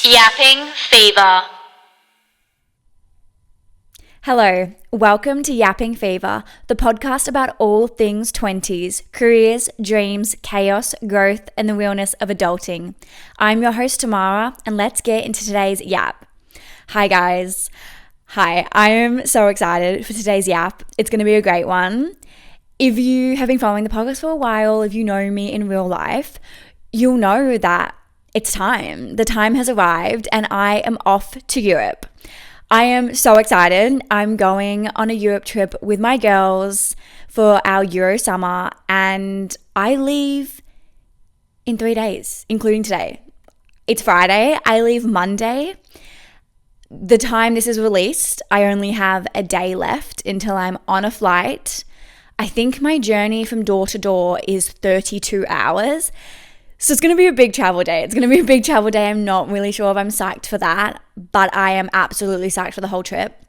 Yapping Fever. Hello, welcome to Yapping Fever, the podcast about all things 20s, careers, dreams, chaos, growth, and the realness of adulting. I'm your host, Tamara, and let's get into today's yap. Hi, guys. Hi, I am so excited for today's yap. It's going to be a great one. If you have been following the podcast for a while, if you know me in real life, you'll know that it's time. The time has arrived, and I am off to Europe. I am so excited. I'm going on a Europe trip with my girls for our Euro summer, and I leave in 3 days, including today. It's Friday. I leave Monday. The time this is released, I only have a day left until I'm on a flight. I think my journey from door to door is 32 hours. So it's going to be a big travel day. I'm not really sure if I'm psyched for that, but I am absolutely psyched for the whole trip.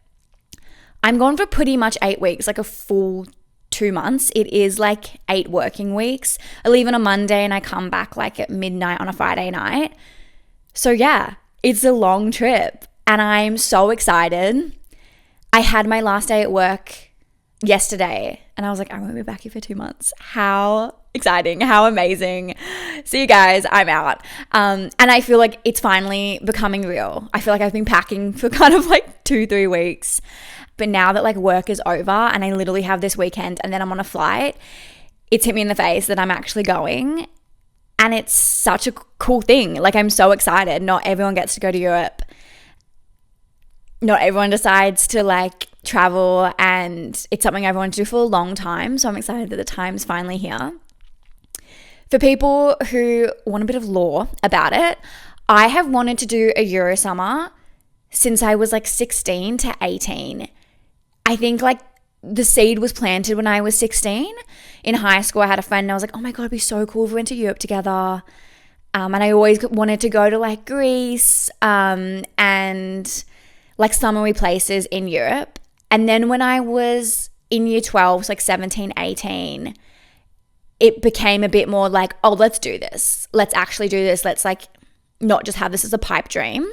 I'm gone for pretty much 8 weeks, like a full 2 months. It is like 8 working weeks. I leave on a Monday and I come back like at midnight on a Friday night. So yeah, it's a long trip and I'm so excited. I had my last day at work yesterday and I was like, I won't be back here for 2 months. How exciting, how amazing. See you guys, I'm out. And I feel like it's finally becoming real. I feel like I've been packing for kind of like 2-3 weeks. But now that like work is over and I literally have this weekend and then I'm on a flight, it's hit me in the face that I'm actually going. And it's such a cool thing. Like I'm so excited. Not everyone gets to go to Europe. Not everyone decides to like travel, and it's something I've wanted to do for a long time. So I'm excited that the time's finally here. For people who want a bit of lore about it, I have wanted to do a Euro summer since I was like 16 to 18. I think like the seed was planted when I was 16. In high school, I had a friend and I was like, oh my God, it'd be so cool if we went to Europe together. And I always wanted to go to like Greece and like summery places in Europe. And then when I was in year 12, so like 17, 18, it became a bit more like, oh, let's do this. Let's actually do this. Let's like not just have this as a pipe dream.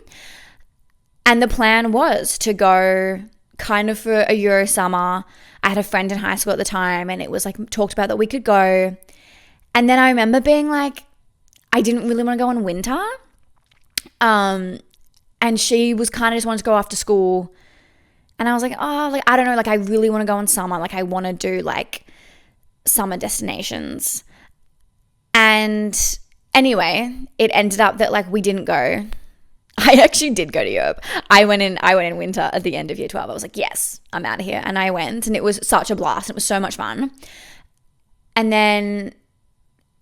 And the plan was to go kind of for a Euro summer. I had a friend in high school at the time and it was like talked about that we could go. And then I remember being like, I didn't really want to go in winter. And she was kind of just wanted to go after school. And I was like, oh, like, I don't know. Like, I really want to go in summer. Like, I want to do like summer destinations. And anyway, it ended up that like we didn't go. I actually did go to Europe. I went in winter at the end of year 12. I was like, yes, I'm out of here. And I went and it was such a blast. It was so much fun. And then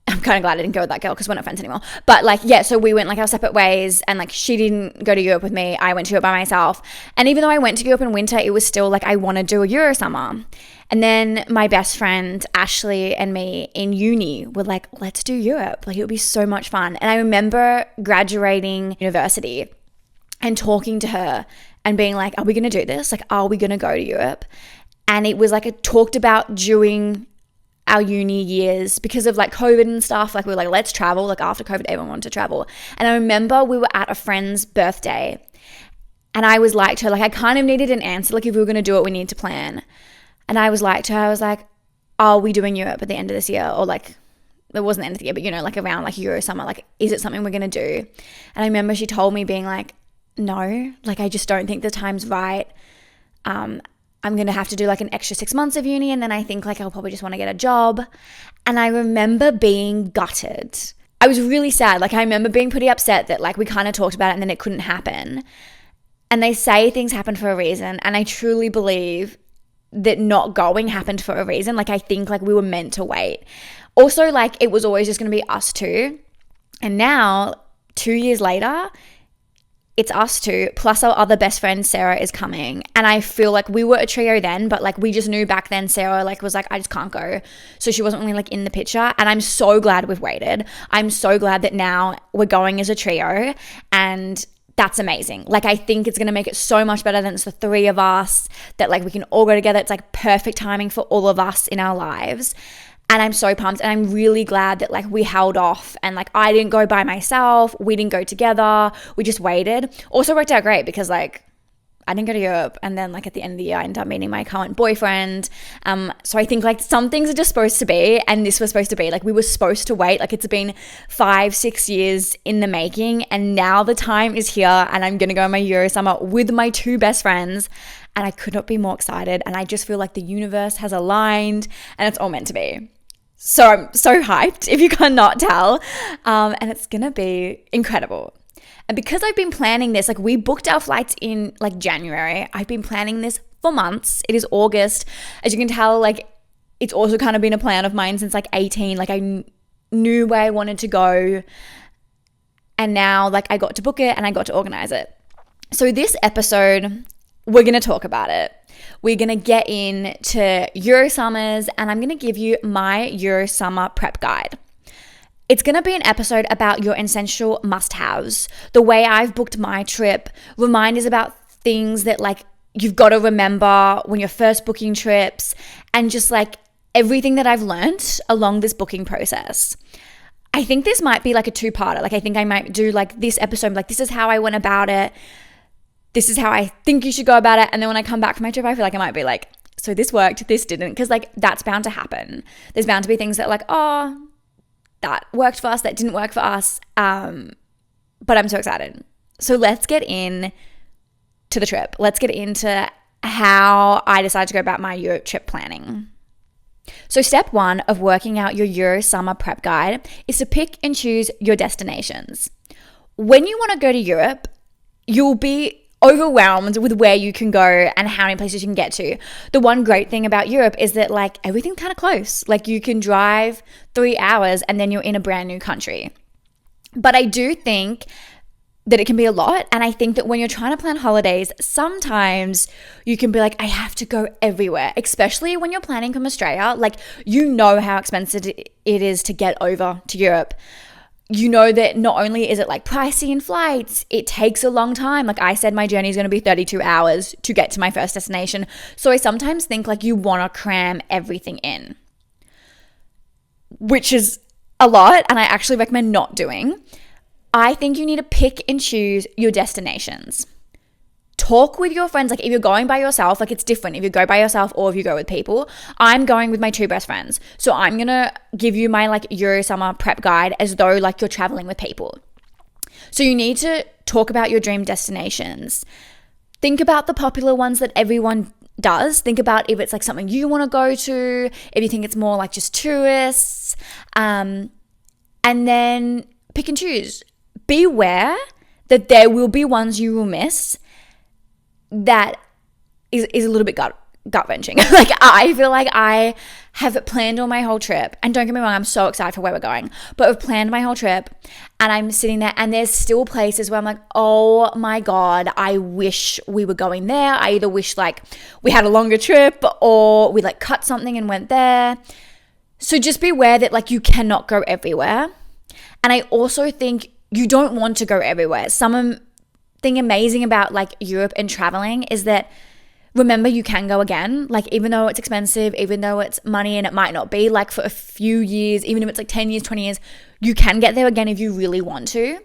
I'm kind of glad I didn't go with that girl because we're not friends anymore. But like, yeah, so we went like our separate ways and like she didn't go to Europe with me. I went to Europe by myself. And even though I went to Europe in winter, it was still like I want to do a Euro summer. And then my best friend, Ashley, and me in uni were like, let's do Europe. Like it would be so much fun. And I remember graduating university and talking to her and being like, are we going to do this? Like, are we going to go to Europe? And it was like it talked about during our uni years because of like COVID and stuff. Like we were like, let's travel. Like after COVID, everyone wanted to travel. And I remember we were at a friend's birthday and I was like to her, like I kind of needed an answer. Like if we were going to do it, we need to plan. And I was like to her, I was like, are we doing Europe at the end of this year? Or like, it wasn't the end of the year, but you know, like around like Euro summer, like, is it something we're going to do? And I remember she told me being like, no, like, I just don't think the time's right. I'm going to have to do like an extra 6 months of uni. And then I think like I'll probably just want to get a job. And I remember being gutted. I was really sad. Like I remember being pretty upset that like we kind of talked about it and then it couldn't happen. And they say things happen for a reason. And I truly believe that not going happened for a reason. Like I think like we were meant to wait. Also like it was always just going to be us two. And now 2 years later, it's us two, plus our other best friend, Sarah, is coming. And I feel like we were a trio then, but like we just knew back then Sarah like was like, I just can't go. So she wasn't really like in the picture. And I'm so glad we've waited. I'm so glad that now we're going as a trio and that's amazing. Like I think it's going to make it so much better than it's the three of us, that like we can all go together. It's like perfect timing for all of us in our lives. And I'm so pumped, and I'm really glad that like we held off and like I didn't go by myself. We didn't go together. We just waited. Also worked out great because like I didn't go to Europe, and then like at the end of the year I ended up meeting my current boyfriend. So I think like some things are just supposed to be, and this was supposed to be. Like we were supposed to wait. Like it's been 5-6 years in the making, and now the time is here, and I'm gonna go on my Euro summer with my 2 best friends, and I could not be more excited. And I just feel like the universe has aligned, and it's all meant to be. So I'm so hyped, if you cannot tell, and it's gonna be incredible. And because I've been planning this, like we booked our flights in like January. I've been planning this for months. It is August. As you can tell, like it's also kind of been a plan of mine since like 18. Like I knew where I wanted to go, and now like I got to book it and I got to organize it. So this episode, we're gonna talk about it. We're going to get into Euro summers, and I'm going to give you my Euro summer prep guide. It's going to be an episode about your essential must-haves, the way I've booked my trip, reminders about things that like you've got to remember when you're first booking trips, and just like everything that I've learned along this booking process. I think this might be like a 2-parter. Like I think I might do like this episode, like this is how I went about it. This is how I think you should go about it. And then when I come back from my trip, I feel like I might be like, so this worked, this didn't. Because like that's bound to happen. There's bound to be things that like, oh, that worked for us, that didn't work for us. But I'm so excited. So let's get in to the trip. Let's get into how I decided to go about my Europe trip planning. So step 1 of working out your Euro summer prep guide is to pick and choose your destinations. When you want to go to Europe, you'll be overwhelmed with where you can go and how many places you can get to. The one great thing about Europe is that like everything's kind of close. Like you can drive 3 hours and then you're in a brand new country. But I do think that it can be a lot. And I think that when you're trying to plan holidays, sometimes you can be like, I have to go everywhere, especially when you're planning from Australia. Like you know how expensive it is to get over to Europe. You know that not only is it like pricey in flights, it takes a long time. Like I said, my journey is going to be 32 hours to get to my first destination. So I sometimes think like you want to cram everything in, which is a lot, and I actually recommend not doing. I think you need to pick and choose your destinations. Talk with your friends. Like if you're going by yourself, like it's different if you go by yourself or if you go with people. I'm going with my 2 best friends. So I'm going to give you my like Euro summer prep guide as though like you're traveling with people. So you need to talk about your dream destinations. Think about the popular ones that everyone does. Think about if it's like something you want to go to, if you think it's more like just tourists, and then pick and choose. Be aware that there will be ones you will miss that is a little bit gut-wrenching. Like I feel like I have planned all my whole trip, and don't get me wrong, I'm so excited for where we're going, but I've planned my whole trip and I'm sitting there and there's still places where I'm like, oh my God, I wish we were going there. I either wish like we had a longer trip or we like cut something and went there. So just be aware that like you cannot go everywhere. And I also think you don't want to go everywhere. Something amazing about like Europe and traveling is that remember you can go again. Like even though it's expensive, even though it's money and it might not be like for a few years, even if it's like 10 years, 20 years, you can get there again if you really want to.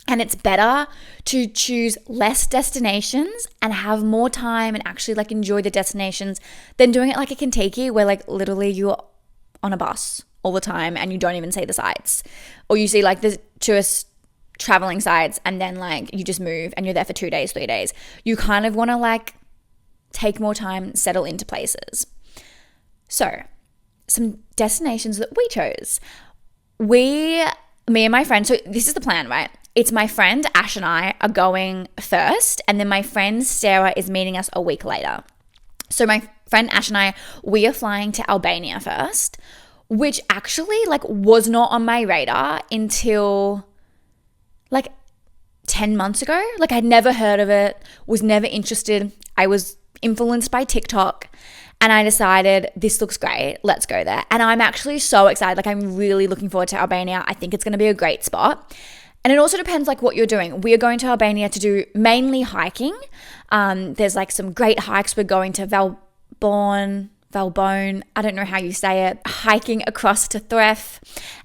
And it's better to choose less destinations and have more time and actually like enjoy the destinations than doing it like a Kentucky where like literally you're on a bus all the time and you don't even see the sights, or you see like the tourist traveling sites and then like you just move and you're there for 2 days, 3 days. You kind of want to like take more time, settle into places. So some destinations that we chose. Me and my friend, so this is the plan, right? It's my friend Ash and I are going first, and then my friend Sarah is meeting us a week later. So my friend Ash and I, we are flying to Albania first, which actually like was not on my radar until like 10 months ago. Like I'd never heard of it, was never interested. I was influenced by TikTok and I decided this looks great. Let's go there. And I'm actually so excited. Like I'm really looking forward to Albania. I think it's going to be a great spot. And it also depends like what you're doing. We are going to Albania to do mainly hiking. There's like some great hikes. We're going to Valbonne, I don't know how you say it, hiking across to Threff,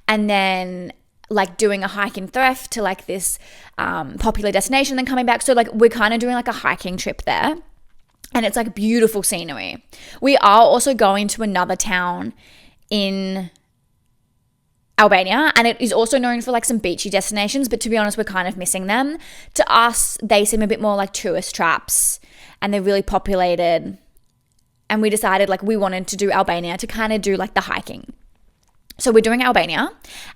and then like doing a hike in Threff to like this popular destination, then coming back. So like we're kind of doing like a hiking trip there, and it's like beautiful scenery. We are also going to another town in Albania, and it is also known for like some beachy destinations, but to be honest, we're kind of missing them. To us, they seem a bit more like tourist traps, and they're really populated. And we decided like we wanted to do Albania to kind of do like the hiking. So we're doing Albania,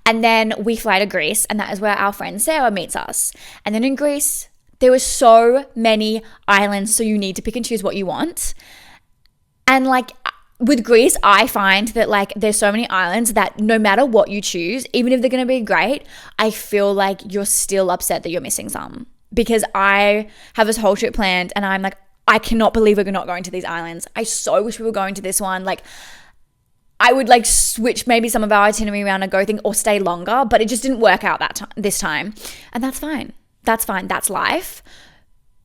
and then we fly to Greece, and that is where our friend Sarah meets us. And then in Greece, there were so many islands, so you need to pick and choose what you want. And like with Greece, I find that like there's so many islands that no matter what you choose, even if they're going to be great, I feel like you're still upset that you're missing some. Because I have this whole trip planned, and I'm like, I cannot believe we're not going to these islands. I so wish we were going to this one. Like, I would like switch maybe some of our itinerary around and go think or stay longer, but it just didn't work out this time. And that's fine. That's fine. That's life.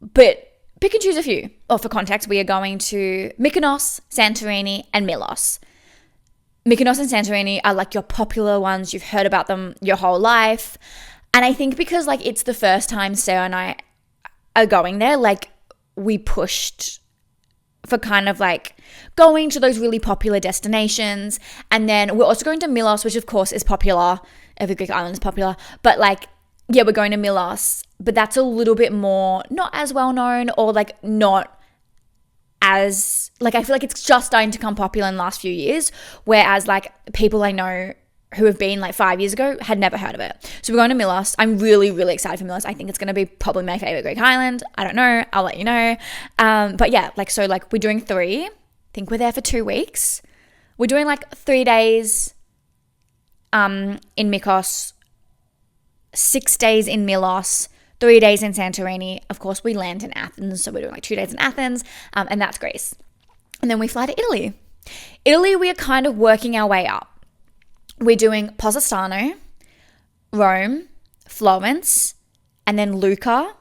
But pick and choose a few. Or for context, we are going to Mykonos, Santorini, and Milos. Mykonos and Santorini are like your popular ones. You've heard about them your whole life. And I think because like it's the first time Sarah and I are going there, like we pushed for kind of like going to those really popular destinations. And then we're also going to Milos, which of course is popular. Every Greek island is popular. But like, yeah, we're going to Milos, but that's a little bit more not as well known, or like not as like, I feel like it's just starting to become popular in the last few years. Whereas like people I know who have been like 5 years ago had never heard of it. So we're going to Milos. I'm really, really excited for Milos. I think it's going to be probably my favorite Greek island. I don't know. I'll let you know. But yeah, like, so like we're doing 3. I think we're there for 2 weeks. We're doing like 3 days in Mykonos, 6 days in Milos, 3 days in Santorini. Of course, we land in Athens. So we're doing like 2 days in Athens, and that's Greece. And then we fly to Italy. Italy, we are kind of working our way up. We're doing Positano, Rome, Florence, and then Lucca,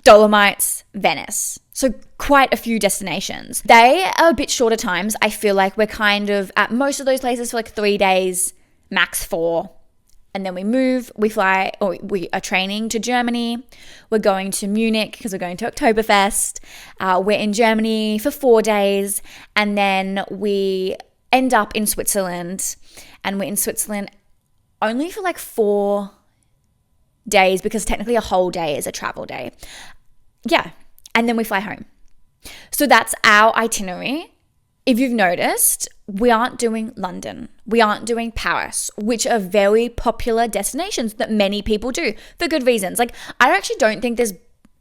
Dolomites, Venice. So quite a few destinations. They are a bit shorter times. I feel like we're kind of at most of those places for like 3 days, max 4. And then we move, we fly, or we are training to Germany. We're going to Munich because we're going to Oktoberfest. We're in Germany for 4 days. And then we end up in Switzerland, and we're in Switzerland only for like 4 days because technically a whole day is a travel day. Yeah. And then we fly home. So that's our itinerary. If you've noticed, we aren't doing London. We aren't doing Paris, which are very popular destinations that many people do for good reasons. Like, I actually don't think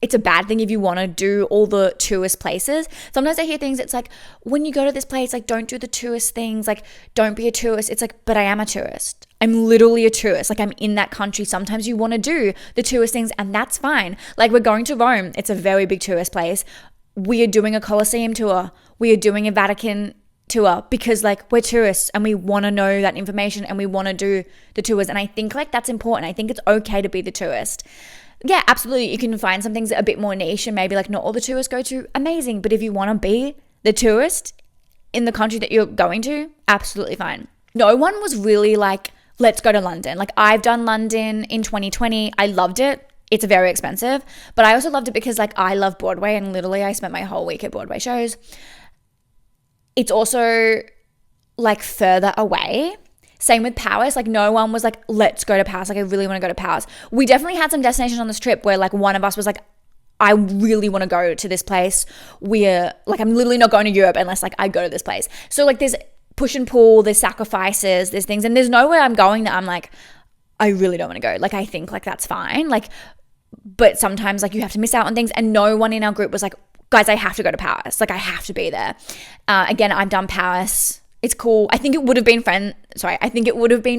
it's a bad thing if you want to do all the tourist places. Sometimes I hear things, it's like, when you go to this place, like, don't do the tourist things, like, don't be a tourist. It's like, but I am a tourist. I'm literally a tourist. Like, I'm in that country. Sometimes you want to do the tourist things, and that's fine. Like, we're going to Rome. It's a very big tourist place. We are doing a Colosseum tour. We are doing a Vatican tour because like we're tourists and we want to know that information and we want to do the tours. And I think like that's important. I think it's okay to be the tourist. Yeah, absolutely. You can find some things that are a bit more niche and maybe like not all the tourists go to. Amazing. But if you want to be the tourist in the country that you're going to, absolutely fine. No one was really like, let's go to London. Like, I've done London in 2020. I loved it. It's very expensive, but I also loved it because like I love Broadway, and literally I spent my whole week at Broadway shows. It's also like further away. Same with Paris. Like, no one was like, let's go to Paris. Like, I really want to go to Paris. We definitely had some destinations on this trip where like one of us was like, I really want to go to this place. We're like, I'm literally not going to Europe unless like I go to this place. So like there's push and pull, there's sacrifices, there's things, and there's nowhere I'm going that I'm like, I really don't want to go. Like, I think like that's fine. Like, but sometimes like you have to miss out on things, and no one in our group was like, guys, I have to go to Paris. Like, I have to be there. Again, I've done Paris. It's cool. I think it would have been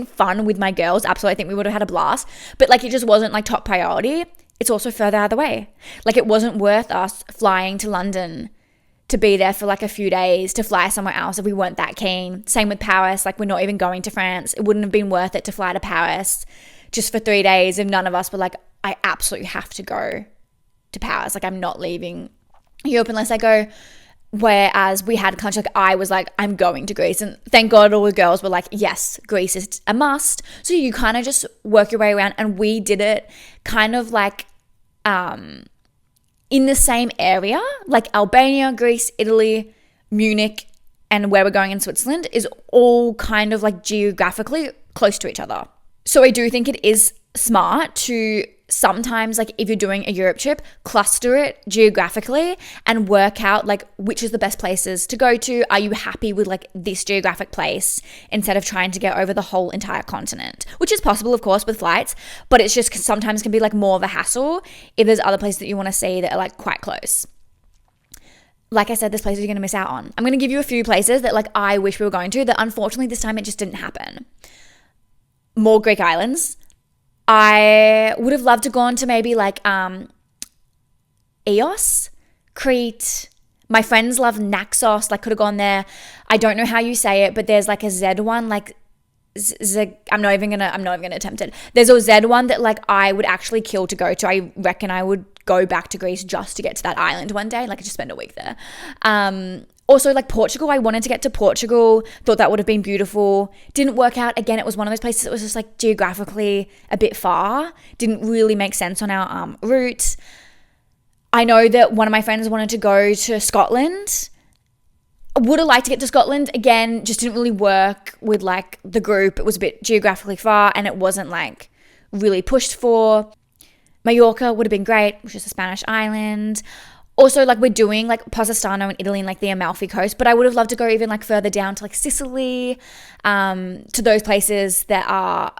fun with my girls. Absolutely. I think we would have had a blast, but like, it just wasn't like top priority. It's also further out of the way. Like, it wasn't worth us flying to London to be there for like a few days to fly somewhere else if we weren't that keen. Same with Paris. Like, we're not even going to France. It wouldn't have been worth it to fly to Paris just for 3 days if none of us were like, I absolutely have to go to Paris. Like, I'm not leaving Europe unless I go Whereas we had kind of like, I was like, I'm going to Greece. And thank God all the girls were like, yes, Greece is a must. So you kind of just work your way around. And we did it kind of like in the same area, like Albania, Greece, Italy, Munich, and where we're going in Switzerland is all kind of like geographically close to each other. So I do think it is smart to sometimes, like if you're doing a Europe trip, cluster it geographically and work out like which is the best places to go to. Are you happy with like this geographic place instead of trying to get over the whole entire continent, which is possible of course with flights, but it's just sometimes can be like more of a hassle if there's other places that you want to see that are like quite close. Like I said, there's places you're going to miss out on. I'm going to give you a few places that like I wish we were going to that unfortunately this time it just didn't happen. More Greek islands. I would have loved to go on to maybe like Eos, Crete. My friends love Naxos, like could have gone there. I don't know how you say it, but there's like a Z one, like I'm not even gonna attempt it. There's a Z one that like I would actually kill to go to. I reckon I would go back to Greece just to get to that island one day, like just spend a week there. Also, like Portugal, I wanted to get to Portugal. Thought that would have been beautiful. Didn't work out. Again, it was one of those places that was just like geographically a bit far. Didn't really make sense on our route. I know that one of my friends wanted to go to Scotland. I would have liked to get to Scotland. Again, just didn't really work with like the group. It was a bit geographically far and it wasn't like really pushed for. Mallorca would have been great, which is a Spanish island. Also, like we're doing like Positano in Italy and like the Amalfi Coast, but I would have loved to go even like further down to like Sicily, to those places that are,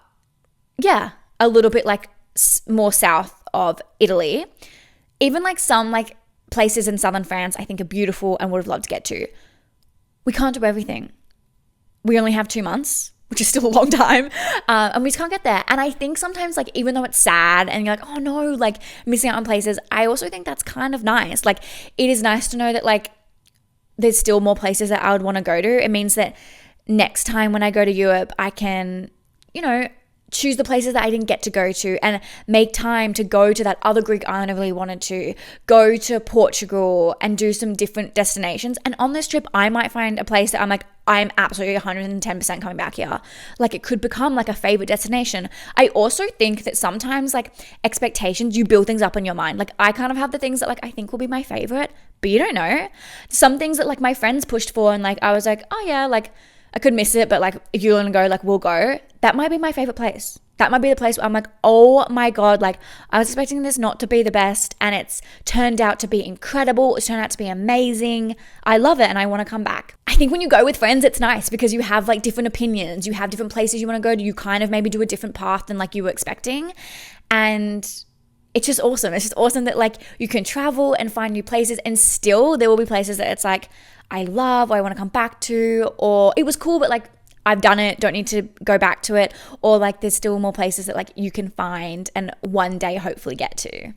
a little bit like more south of Italy. Even like some like places in southern France I think are beautiful and would have loved to get to. We can't do everything. We only have 2 months, which is still a long time, and we just can't get there. And I think sometimes like even though it's sad and you're like, oh no, like missing out on places, I also think that's kind of nice. Like it is nice to know that like there's still more places that I would want to go to. It means that next time when I go to Europe, I can, choose the places that I didn't get to go to and make time to go to that other Greek island I really wanted to, go to Portugal and do some different destinations. And on this trip, I might find a place that I'm like, I'm absolutely 110% coming back here. Like it could become like a favorite destination. I also think that sometimes like expectations, you build things up in your mind. Like I kind of have the things that like I think will be my favorite, but you don't know. Some things that like my friends pushed for and like I was like, oh yeah, like I could miss it, but like if you're gonna go, like we'll go. That might be my favorite place. That might be the place where I'm like, oh my God, like I was expecting this not to be the best and it's turned out to be incredible. It's turned out to be amazing. I love it and I want to come back. I think when you go with friends, it's nice because you have like different opinions. You have different places you want to go to. You kind of maybe do a different path than like you were expecting. And it's just awesome. It's just awesome that like you can travel and find new places and still there will be places that it's like, I love or I want to come back to, or it was cool, but like I've done it, don't need to go back to it, or like there's still more places that like you can find and one day hopefully get to.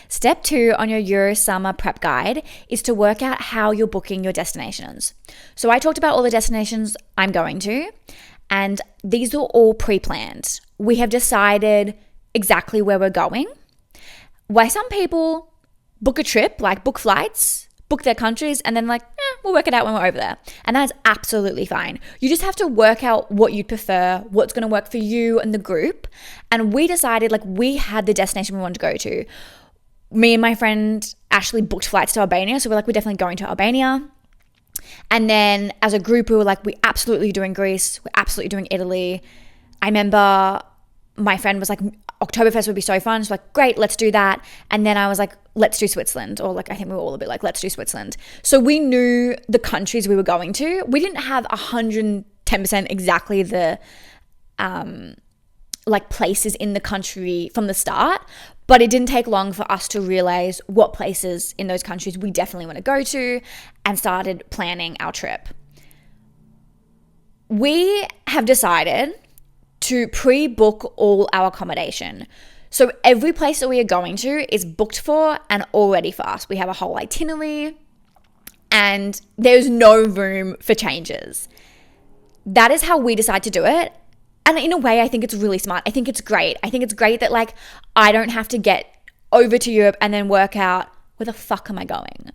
Step 2 on your Euro summer prep guide is to work out how you're booking your destinations. So I talked about all the destinations I'm going to, and these are all pre-planned. We have decided exactly where we're going. Why some people book a trip, like book flights, book their countries, and then like, we'll work it out when we're over there. And that's absolutely fine. You just have to work out what you'd prefer, what's going to work for you and the group. And we decided like we had the destination we wanted to go to. Me and my friend Ashley booked flights to Albania. So we're like, we're definitely going to Albania. And then as a group, we were like, we're absolutely doing Greece. We're absolutely doing Italy. I remember my friend was like, Oktoberfest would be so fun. So like, great, let's do that. And then I was like, let's do Switzerland. Or like, I think we were all a bit like, let's do Switzerland. So we knew the countries we were going to. We didn't have 110% exactly the like places in the country from the start, but it didn't take long for us to realize what places in those countries we definitely want to go to and started planning our trip. We have decided to pre-book all our accommodation. So every place that we are going to is booked for and all ready for us. We have a whole itinerary and there's no room for changes. That is how we decide to do it. And in a way, I think it's really smart. I think it's great. I think it's great that like I don't have to get over to Europe and then work out where the fuck am I going?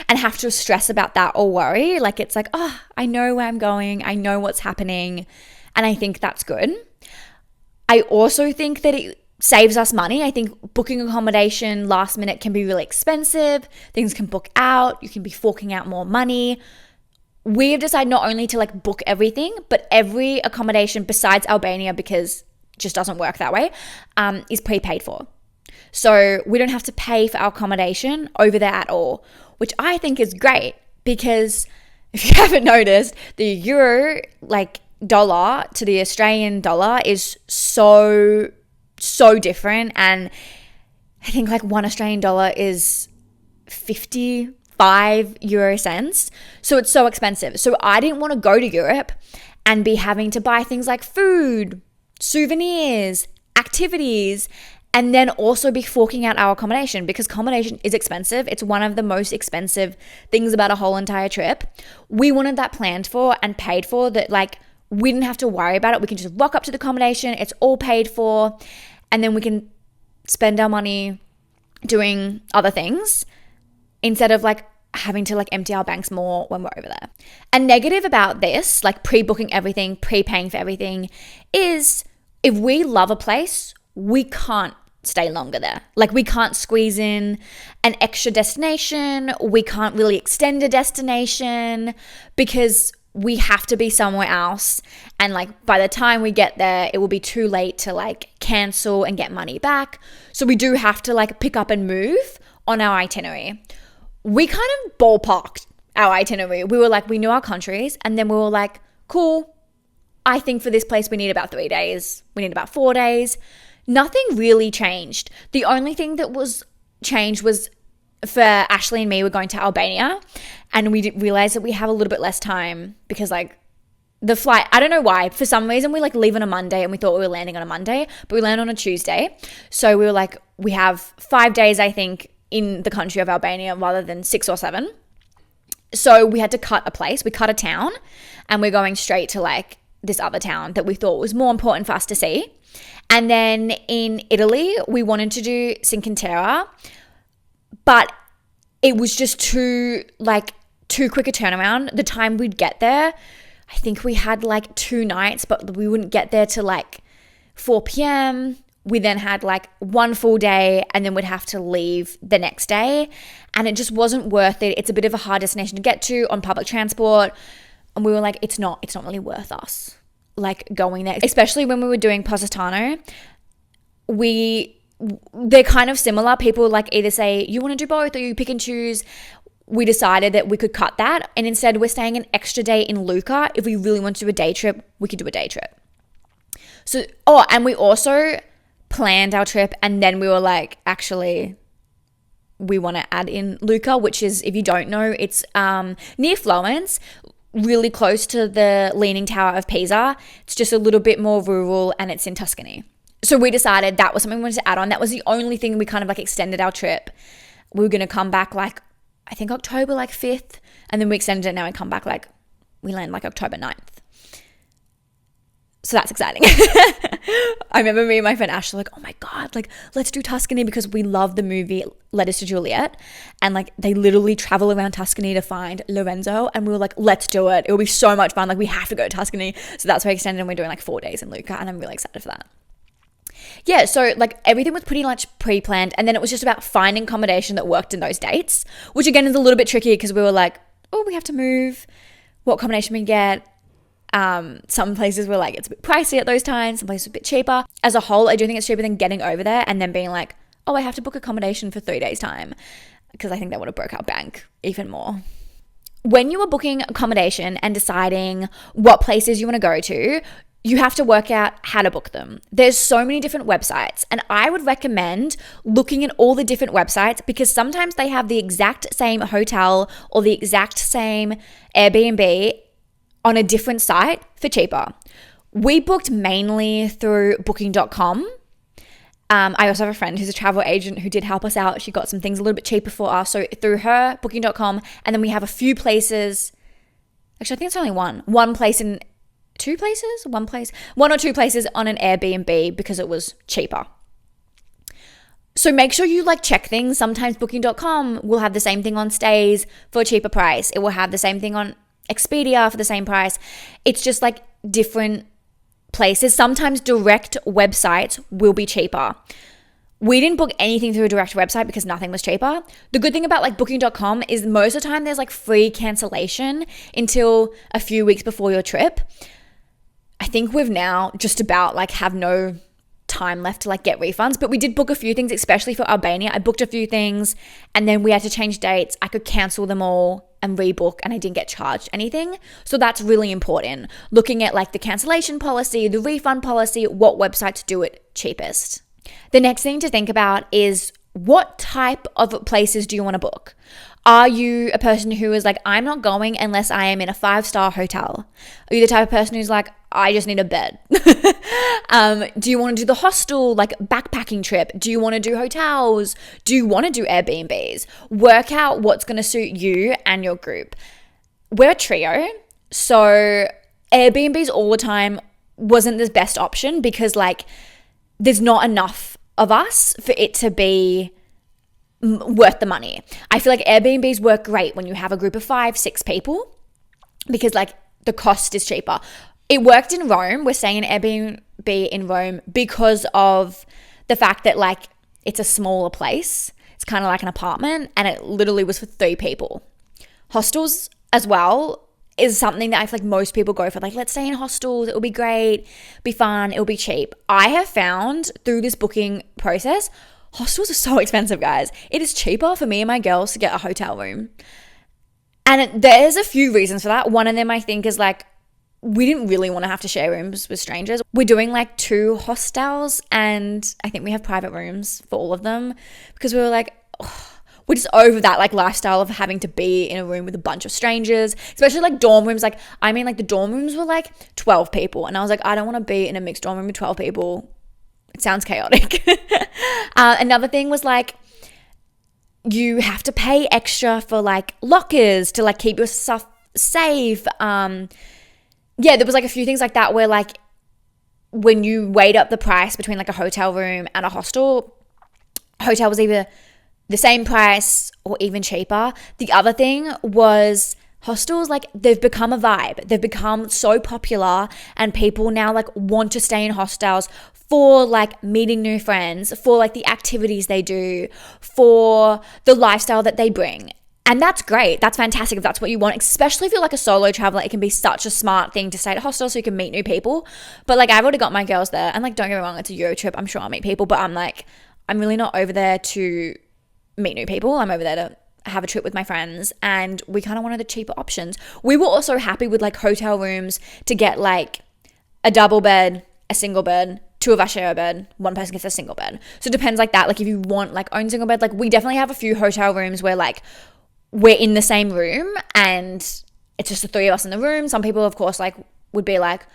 And have to stress about that or worry. Like, it's like, oh, I know where I'm going. I know what's happening. And I think that's good. I also think that it saves us money. I think booking accommodation last minute can be really expensive. Things can book out. You can be forking out more money. We have decided not only to like book everything, but every accommodation besides Albania, because it just doesn't work that way, is prepaid for. So we don't have to pay for our accommodation over there at all, which I think is great, because if you haven't noticed, the euro dollar to the Australian dollar is so different. And I think like 1 Australian dollar is 55 euro cents. So it's so expensive. So I didn't want to go to Europe and be having to buy things like food, souvenirs, activities, and then also be forking out our accommodation, because accommodation is expensive. It's one of the most expensive things about a whole entire trip. We wanted that planned for and paid for, that like we didn't have to worry about it. We can just rock up to the accommodation. It's all paid for. And then we can spend our money doing other things instead of like having to like empty our banks more when we're over there. A negative about this, like pre-booking everything, pre-paying for everything, is if we love a place, we can't stay longer there. Like we can't squeeze in an extra destination. We can't really extend a destination because we have to be somewhere else. And like by the time we get there, it will be too late to like cancel and get money back. So we do have to like pick up and move on our itinerary. We kind of ballparked our itinerary. We were like, we knew our countries, and then we were like, cool, I think for this place we need about 3 days. We need about 4 days. Nothing really changed. The only thing that was changed was for Ashley and me, we're going to Albania, and we realized that we have a little bit less time because like the flight, I don't know why, for some reason we like leave on a Monday and we thought we were landing on a Monday, but we land on a Tuesday. So we were like, we have 5 days, I think, in the country of Albania rather than 6 or 7. So we had to cut a place. We cut a town, and we're going straight to like this other town that we thought was more important for us to see. And then in Italy, we wanted to do Cinque Terre, but it was just too quick a turnaround. The time we'd get there, I think we had like 2 nights, but we wouldn't get there till like 4 p.m. We then had like 1 full day, and then we'd have to leave the next day. And it just wasn't worth it. It's a bit of a hard destination to get to on public transport. And we were like, it's not really worth us like going there, especially when we were doing Positano. They're kind of similar. People like either say you want to do both or you pick and choose. We decided that we could cut that, and instead we're staying an extra day in Lucca. If we really want to do a day trip, we could do a day trip. So, and we also planned our trip, and then we were like, actually, we want to add in Lucca, which is, if you don't know, it's near Florence, really close to the Leaning Tower of Pisa. It's just a little bit more rural, and it's in Tuscany. So we decided that was something we wanted to add on. That was the only thing we kind of like extended our trip. We were going to come back like, I think October like 5th, and then we extended it now and come back like, we land like October 9th. So that's exciting. I remember me and my friend Ash were like, oh my God, like let's do Tuscany, because we love the movie Letters to Juliet. And like they literally travel around Tuscany to find Lorenzo. And we were like, let's do it. It will be so much fun. Like we have to go to Tuscany. So that's why we extended, and we're doing like 4 days in Lucca. And I'm really excited for that. Yeah, so like everything was pretty much pre-planned. And then it was just about finding accommodation that worked in those dates, which again is a little bit tricky because we were like, oh, we have to move. What accommodation we get? Some places were like, it's a bit pricey at those times. Some places were a bit cheaper. As a whole, I do think it's cheaper than getting over there and then being like, oh, I have to book accommodation for 3 days time, because I think that would have broke our bank even more. When you are booking accommodation and deciding what places you want to go to, you have to work out how to book them. There's so many different websites, and I would recommend looking at all the different websites, because sometimes they have the exact same hotel or the exact same Airbnb on a different site for cheaper. We booked mainly through booking.com. I also have a friend who's a travel agent who did help us out. She got some things a little bit cheaper for us. So through her, booking.com, and then we have a few places. Actually, I think it's only one. One or two places on an Airbnb because it was cheaper. So make sure you like check things. Sometimes booking.com will have the same thing on stays for a cheaper price. It will have the same thing on Expedia for the same price. It's just like different places. Sometimes direct websites will be cheaper. We didn't book anything through a direct website because nothing was cheaper. The good thing about like booking.com is most of the time there's like free cancellation until a few weeks before your trip. I think we've now just about like have no time left to like get refunds, but we did book a few things, especially for Albania. I booked a few things and then we had to change dates. I could cancel them all and rebook and I didn't get charged anything. So that's really important. Looking at like the cancellation policy, the refund policy, what website to do it cheapest. The next thing to think about is what type of places do you want to book? Are you a person who is like, I'm not going unless I am in a 5-star hotel? Are you the type of person who's like, I just need a bed? Do you want to do the hostel, like backpacking trip? Do you want to do hotels? Do you want to do Airbnbs? Work out what's going to suit you and your group. We're a trio, so Airbnbs all the time wasn't the best option because like there's not enough of us for it to be worth the money. I feel like Airbnbs work great when you have a group of 5-6 people because like the cost is cheaper. It worked in Rome. We're staying in Airbnb in Rome because of the fact that like it's a smaller place. It's kind of like an apartment and it literally was for 3 people. Hostels as well is something that I feel like most people go for. Like, let's stay in hostels. It'll be great, be fun, it'll be cheap. I have found through this booking process, hostels are so expensive, guys. It is cheaper for me and my girls to get a hotel room. And there's a few reasons for that. One of them I think is like, we didn't really want to have to share rooms with strangers. We're doing like 2 hostels and I think we have private rooms for all of them because we were like, oh, we're just over that like lifestyle of having to be in a room with a bunch of strangers, especially like dorm rooms. Like, I mean, like the dorm rooms were like 12 people and I was like, I don't want to be in a mixed dorm room with 12 people. It sounds chaotic. Another thing was like, you have to pay extra for like lockers to like keep your stuff safe. Yeah, there was like a few things like that where like when you weighed up the price between like a hotel room and a hostel, hotel was either the same price or even cheaper. The other thing was hostels, like they've become a vibe. They've become so popular and people now like want to stay in hostels for like meeting new friends, for like the activities they do, for the lifestyle that they bring. And that's great. That's fantastic if that's what you want, especially if you're like a solo traveler. It can be such a smart thing to stay at a hostel so you can meet new people. But like I've already got my girls there and like don't get me wrong, it's a Euro trip. I'm sure I'll meet people, but I'm like, I'm really not over there to meet new people. I'm over there to have a trip with my friends and we kind of wanted the cheaper options. We were also happy with like hotel rooms to get like a double bed, a single bed, 2 of us share a bed, 1 person gets a single bed. So it depends like that. Like if you want like own single bed, like we definitely have a few hotel rooms where like we're in the same room and it's just the 3 of us in the room. Some people, of course, like would be like,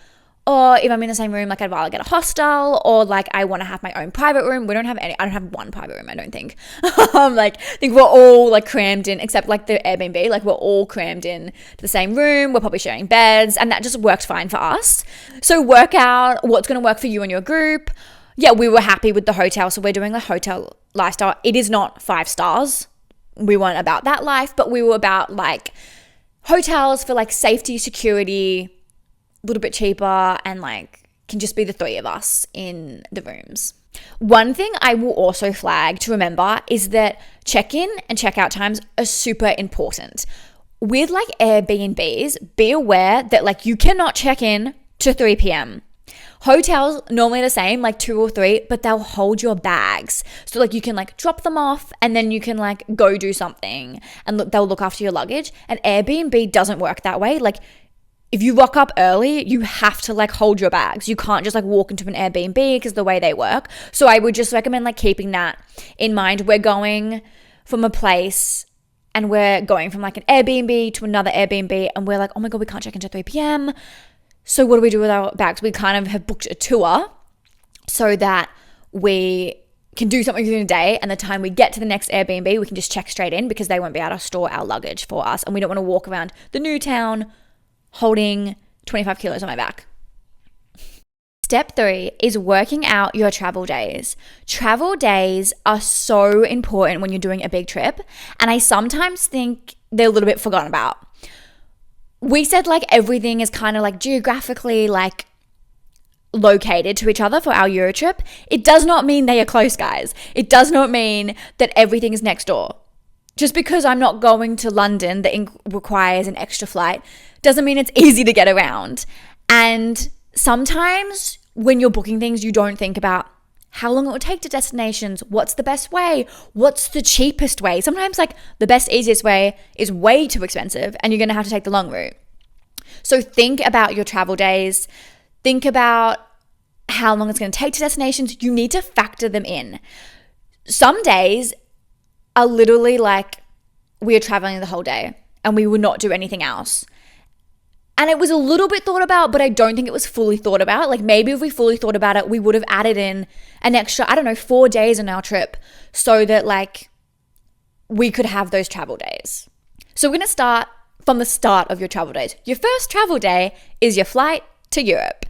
oh, if I'm in the same room, like I'd rather get a hostel or like I want to have my own private room. We don't have any, I don't have one private room, I don't think. Like I think we're all like crammed in, except like the Airbnb, like we're all crammed in to the same room. We're probably sharing beds and that just worked fine for us. So work out what's going to work for you and your group. Yeah, we were happy with the hotel. So we're doing a hotel lifestyle. It is not 5 stars. We weren't about that life, but we were about like hotels for like safety, security, a little bit cheaper, and like can just be the 3 of us in the rooms. One thing I will also flag to remember is that check-in and check-out times are super important. With like Airbnbs, be aware that like you cannot check in to 3 p.m. Hotels normally the same, like 2 or 3, but they'll hold your bags. So like you can like drop them off and then you can like go do something and they'll look after your luggage. And Airbnb doesn't work that way. Like if you rock up early, you have to like hold your bags. You can't just like walk into an Airbnb because the way they work. So I would just recommend like keeping that in mind. We're going from a place and we're going from like an Airbnb to another Airbnb and we're like, oh my God, we can't check into 3 p.m. So what do we do with our bags? We kind of have booked a tour so that we can do something during the day and the time we get to the next Airbnb, we can just check straight in because they won't be able to store our luggage for us. And we don't want to walk around the new town holding 25 kilos on my back. Step 3 is working out your travel days. Travel days are so important when you're doing a big trip, and I sometimes think they're a little bit forgotten about. We said like everything is kind of like geographically like located to each other for our Euro trip. It does not mean they are close, guys. It does not mean that everything is next door. Just because I'm not going to London that requires an extra flight doesn't mean it's easy to get around. And sometimes when you're booking things, you don't think about how long it would take to destinations, what's the best way, what's the cheapest way. Sometimes like the best, easiest way is way too expensive and you're going to have to take the long route. So think about your travel days. Think about how long it's going to take to destinations. You need to factor them in. Some days are literally like we are traveling the whole day and we would not do anything else. And it was a little bit thought about, but I don't think it was fully thought about. Like maybe if we fully thought about it, we would have added in an extra, 4 days on our trip so that like we could have those travel days. So we're going to start from the start of your travel days. Your first travel day is your flight to Europe.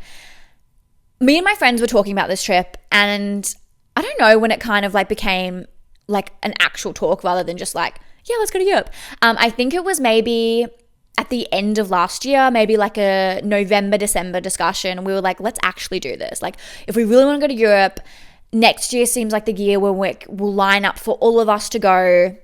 Me and my friends were talking about this trip, and I don't know when it kind of like became like an actual talk rather than just like, yeah, let's go to Europe. I think it was maybe at the end of last year, maybe like a November, December discussion. We were like, let's actually do this. Like if we really want to go to Europe, next year seems like the year where we'll line up for all of us to go.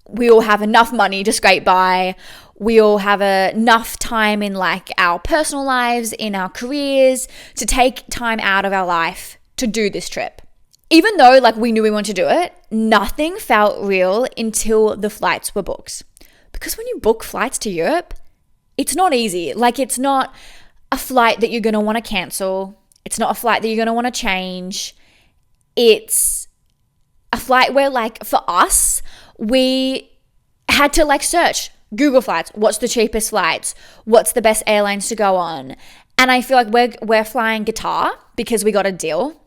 We all have enough money to scrape by. We all have enough time in like our personal lives, in our careers, to take time out of our life to do this trip. Even though like we knew we wanted to do it, nothing felt real until the flights were booked. Because when you book flights to Europe, it's not easy. Like it's not a flight that you're going to want to cancel. It's not a flight that you're going to want to change. It's a flight where like for us, we had to like search Google Flights. What's the cheapest flights? What's the best airlines to go on? And I feel like we're flying Qatar because we got a deal.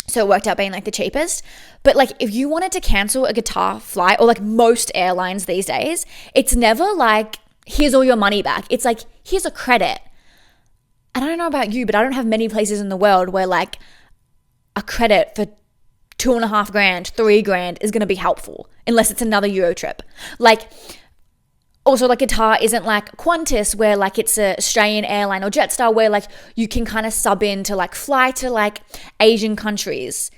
So it worked out being like the cheapest. But like if you wanted to cancel a Qatar flight, or like most airlines these days, it's never like, here's all your money back. It's like, here's a credit. And I don't know about you, but I don't have many places in the world where like a credit for $2,500, $3,000 is going to be helpful unless it's another Euro trip. Like also like Qatar isn't like Qantas where like it's a Australian airline, or Jetstar where like you can kind of sub in to like fly to like Asian countries.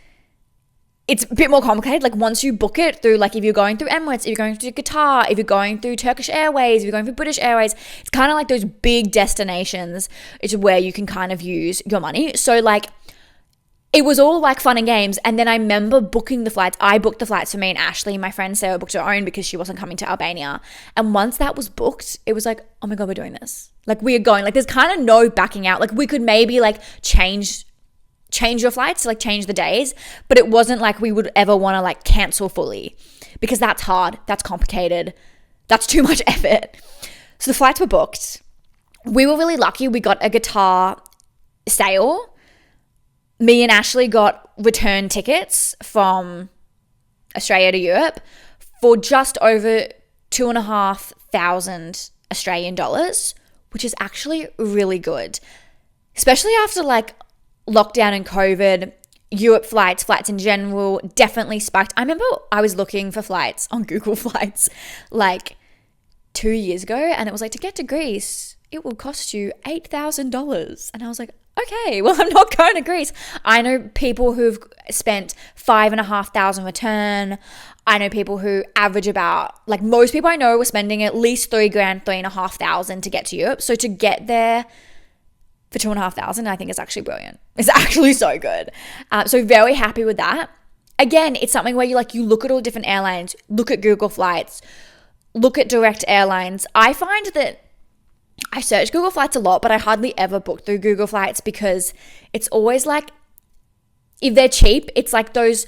It's a bit more complicated. Like once you book it through, like if you're going through Emirates, if you're going through Qatar, if you're going through Turkish Airways, if you're going through British Airways, it's kind of like those big destinations. It's where you can kind of use your money. So like it was all like fun and games. And then I remember booking the flights. I booked the flights for me and Ashley. My friend Sarah booked her own because she wasn't coming to Albania. And once that was booked, it was like, oh my God, we're doing this. Like we are going. Like there's kind of no backing out. Like we could maybe like change your flights, to like change the days. But it wasn't like we would ever want to like cancel fully, because that's hard. That's complicated. That's too much effort. So the flights were booked. We were really lucky. We got a Qatar sale. Me and Ashley got return tickets from Australia to Europe for just over 2,500 Australian dollars, which is actually really good. Especially after like lockdown and COVID, Europe flights in general definitely spiked. I remember I was looking for flights on Google Flights like 2 years ago, and it was like, to get to Greece, it will cost you $8,000. And I was like, okay, well, I'm not going to Greece. I know people who've spent $5,500 return. I know people who average about, like most people I know were spending at least $3,000, $3,500 to get to Europe. So to get there for $2,500, I think is actually brilliant. It's actually so good. So very happy with that. Again, it's something where you look at all different airlines, look at Google Flights, look at direct airlines. I find that I search Google Flights a lot, but I hardly ever book through Google Flights because it's always like, if they're cheap, it's like those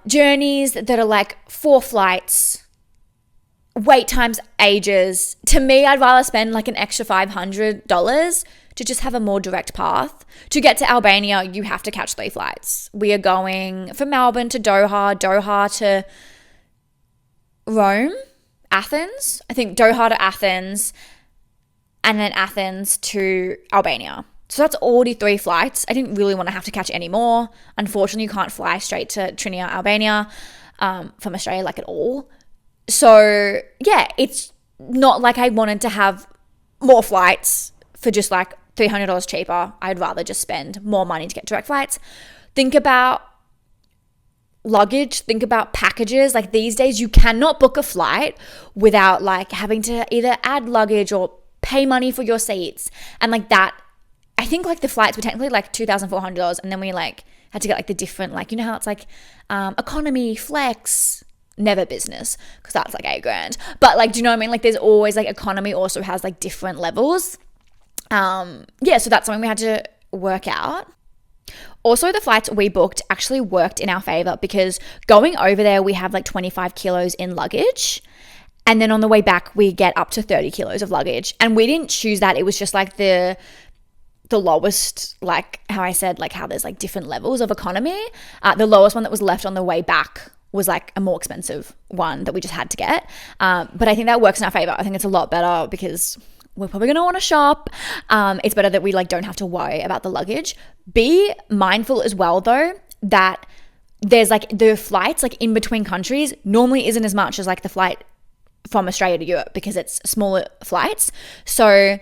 journeys that are like 4 flights, wait times ages. To me, I'd rather spend like an extra $500 to just have a more direct path. To get to Albania, you have to catch 3 flights. We are going from Melbourne to Doha, Doha to Rome, Athens. I think Doha to Athens, and then Athens to Albania. So that's already 3 flights. I didn't really want to have to catch any more. Unfortunately, you can't fly straight to Trinia, Albania from Australia, like, at all. So yeah, it's not like I wanted to have more flights for just like $300 cheaper. I'd rather just spend more money to get direct flights. Think about luggage, think about packages. Like, these days you cannot book a flight without like having to either add luggage or pay money for your seats. And like that, I think like the flights were technically like $2,400, and then we like had to get like the different, like, you know how it's like economy, flex, never business, because that's like $8,000. But like, do you know what I mean? Like, there's always like economy also has like different levels. Yeah, so that's something we had to work out. Also, the flights we booked actually worked in our favor, because going over there, we have like 25 kilos in luggage. And then on the way back, we get up to 30 kilos of luggage. And we didn't choose that. It was just like the lowest, like how I said, like how there's like different levels of economy. The lowest one that was left on the way back was like a more expensive one that we just had to get. But I think that works in our favor. I think it's a lot better because we're probably going to want to shop. It's better that we like don't have to worry about the luggage. Be mindful as well though that there's like the flights like in between countries normally isn't as much as like the flight from Australia to Europe, because it's smaller flights. So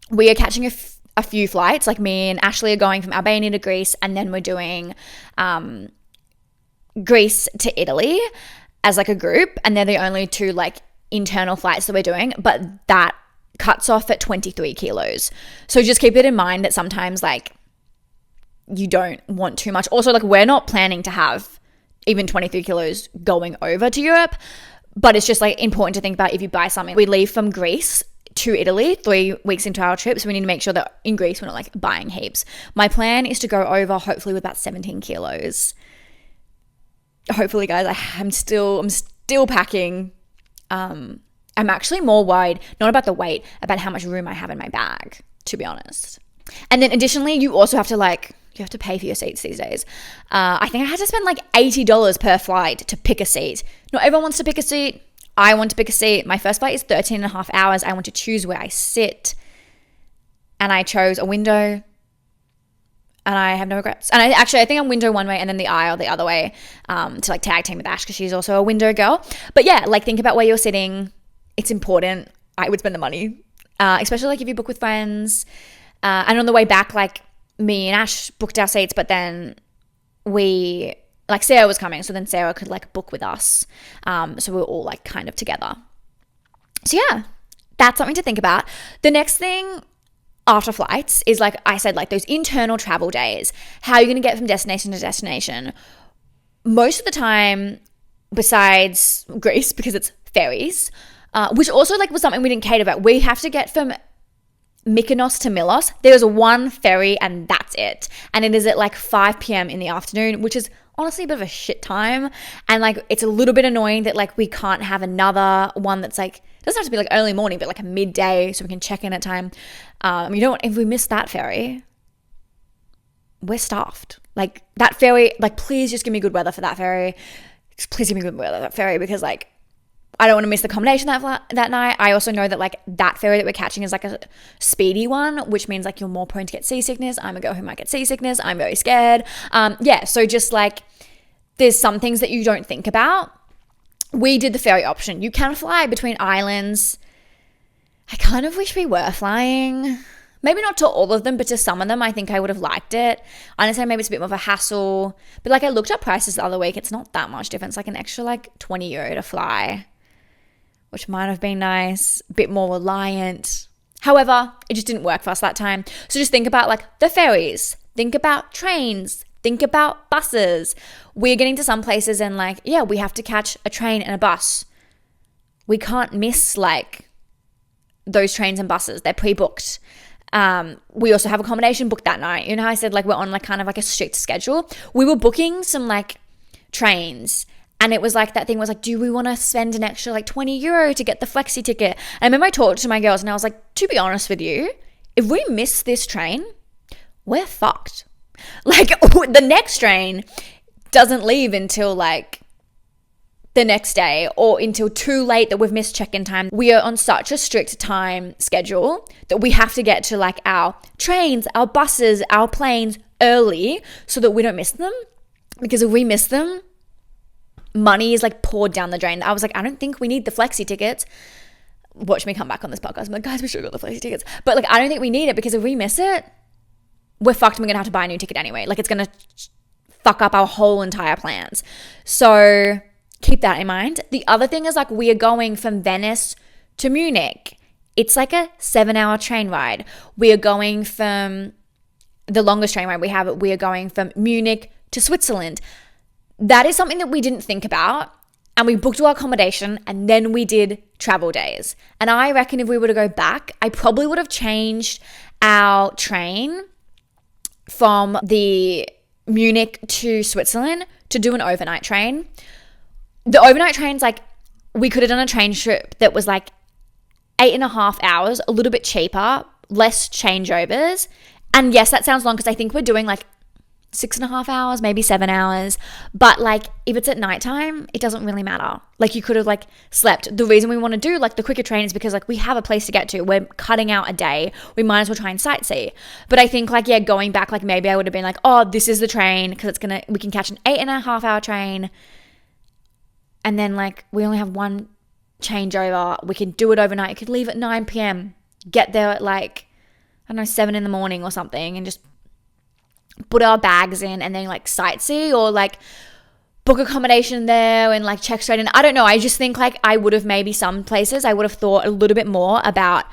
we are catching a few flights. Like, me and Ashley are going from Albania to Greece, and then we're doing Greece to Italy as like a group, and they're the only 2 like internal flights that we're doing, but that cuts off at 23 kilos. So just keep it in mind that sometimes like you don't want too much. Also, like, we're not planning to have even 23 kilos going over to Europe, but it's just like important to think about if you buy something. We leave from Greece to Italy 3 weeks into our trip, so we need to make sure that in Greece we're not like buying heaps. My plan is to go over hopefully with about 17 kilos. Hopefully, guys. I'm still packing. I'm actually more worried not about the weight, about how much room I have in my bag, to be honest. And then additionally, you also have to you have to pay for your seats these days. I think I had to spend like $80 per flight to pick a seat. Not everyone wants to pick a seat. I want to pick a seat. My first flight is 13 and a half hours. I want to choose where I sit. And I chose a window. And I have no regrets. And I think I'm window one way and then the aisle the other way, to like tag team with Ash, because she's also a window girl. But yeah, like, think about where you're sitting. It's important. I would spend the money, especially like if you book with friends. And on the way back, like, me and Ash booked our seats, but then Sarah was coming, so then Sarah could like book with us. So we were all like kind of together. So yeah, that's something to think about. The next thing after flights is, like I said, like those internal travel days. How are you going to get from destination to destination? Most of the time, besides Greece, because it's ferries, which also like was something we didn't cater about. We have to get from Mykonos to Milos. There's one ferry and that's it. And it is at like 5 p.m. in the afternoon, which is honestly a bit of a shit time. And like, it's a little bit annoying that like we can't have another one that's like, it doesn't have to be like early morning, but like a midday so we can check in at time. You know what? If we miss that ferry, we're stuffed. Like, that ferry, like, please just give me good weather for that ferry. Please give me good weather for that ferry, because like, I don't want to miss the accommodation that night. I also know that like that ferry that we're catching is like a speedy one, which means like you're more prone to get seasickness. I'm a girl who might get seasickness. I'm very scared. Yeah, so just like, there's some things that you don't think about. We did the ferry option. You can fly between islands. I kind of wish we were flying. Maybe not to all of them, but to some of them, I think I would have liked it. I understand maybe it's a bit more of a hassle. But like, I looked up prices the other week. It's not that much difference. Like an extra like €20 to fly, which might have been nice, a bit more reliant. However, it just didn't work for us that time. So just think about like the ferries, think about trains, think about buses. We're getting to some places and like, yeah, we have to catch a train and a bus. We can't miss like those trains and buses. They're pre-booked. We also have accommodation booked that night. You know how I said like we're on like kind of like a strict schedule? We were booking some like trains. And it was like, that thing was like, do we want to spend an extra like €20 to get the flexi ticket? And I remember I talked to my girls and I was like, to be honest with you, if we miss this train, we're fucked. Like, the next train doesn't leave until like the next day or until too late that we've missed check-in time. We are on such a strict time schedule that we have to get to like our trains, our buses, our planes early so that we don't miss them. Because if we miss them, money is like poured down the drain. I was like, I don't think we need the flexi tickets. Watch me come back on this podcast. I'm like, guys, we should have got the flexi tickets. But like, I don't think we need it because if we miss it, we're fucked and we're going to have to buy a new ticket anyway. Like, it's going to fuck up our whole entire plans. So keep that in mind. The other thing is like, we are going from Venice to Munich. It's like a 7-hour train ride. We are going from the longest train ride we have. We are going from Munich to Switzerland. That is something that we didn't think about. And we booked our accommodation and then we did travel days. And I reckon if we were to go back, I probably would have changed our train from the Munich to Switzerland to do an overnight train. The overnight train's like, we could have done a train trip that was like 8.5 hours, a little bit cheaper, less changeovers. And yes, that sounds long because I think we're doing like 6.5 hours, maybe 7 hours. But like, if it's at nighttime, it doesn't really matter. Like, you could have like slept. The reason we want to do like the quicker train is because like we have a place to get to. We're cutting out a day. We might as well try and sightsee. But I think like, yeah, going back, like maybe I would have been like, oh, this is the train because we can catch an 8.5 hour train. And then like, we only have one changeover. We can do it overnight. You could leave at 9 p.m. Get there at like, I don't know, 7 in the morning or something and just put our bags in and then like sightsee or like book accommodation there and like check straight in. I don't know. I just think like I would have maybe some places I would have thought a little bit more about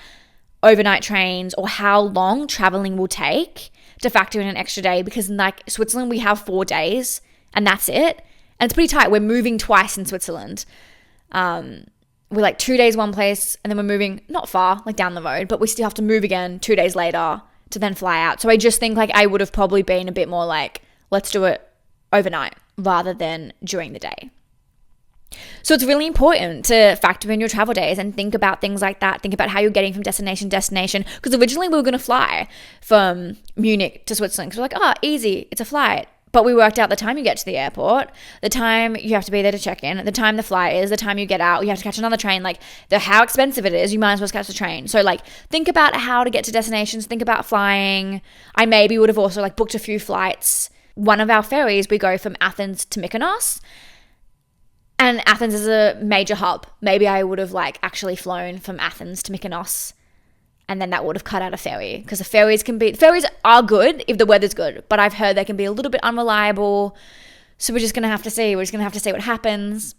overnight trains or how long traveling will take to factor in an extra day because in like Switzerland we have 4 days and that's it. And it's pretty tight. We're moving twice in Switzerland. We're like 2 days one place and then we're moving not far, like down the road, but we still have to move again 2 days later to then fly out. So I just think like I would have probably been a bit more like, let's do it overnight rather than during the day. So it's really important to factor in your travel days and think about things like that. Think about how you're getting from destination to destination. Because originally we were going to fly from Munich to Switzerland. Because we're like, oh, easy, it's a flight. But we worked out the time you get to the airport, the time you have to be there to check in, the time the flight is, the time you get out, you have to catch another train, like how expensive it is, you might as well catch the train. So like think about how to get to destinations, think about flying. I maybe would have also like booked a few flights. One of our ferries, we go from Athens to Mykonos. And Athens is a major hub. Maybe I would have like actually flown from Athens to Mykonos. And then that would have cut out a ferry because the ferries are good if the weather's good, but I've heard they can be a little bit unreliable. So we're just going to have to see. We're just going to have to see what happens.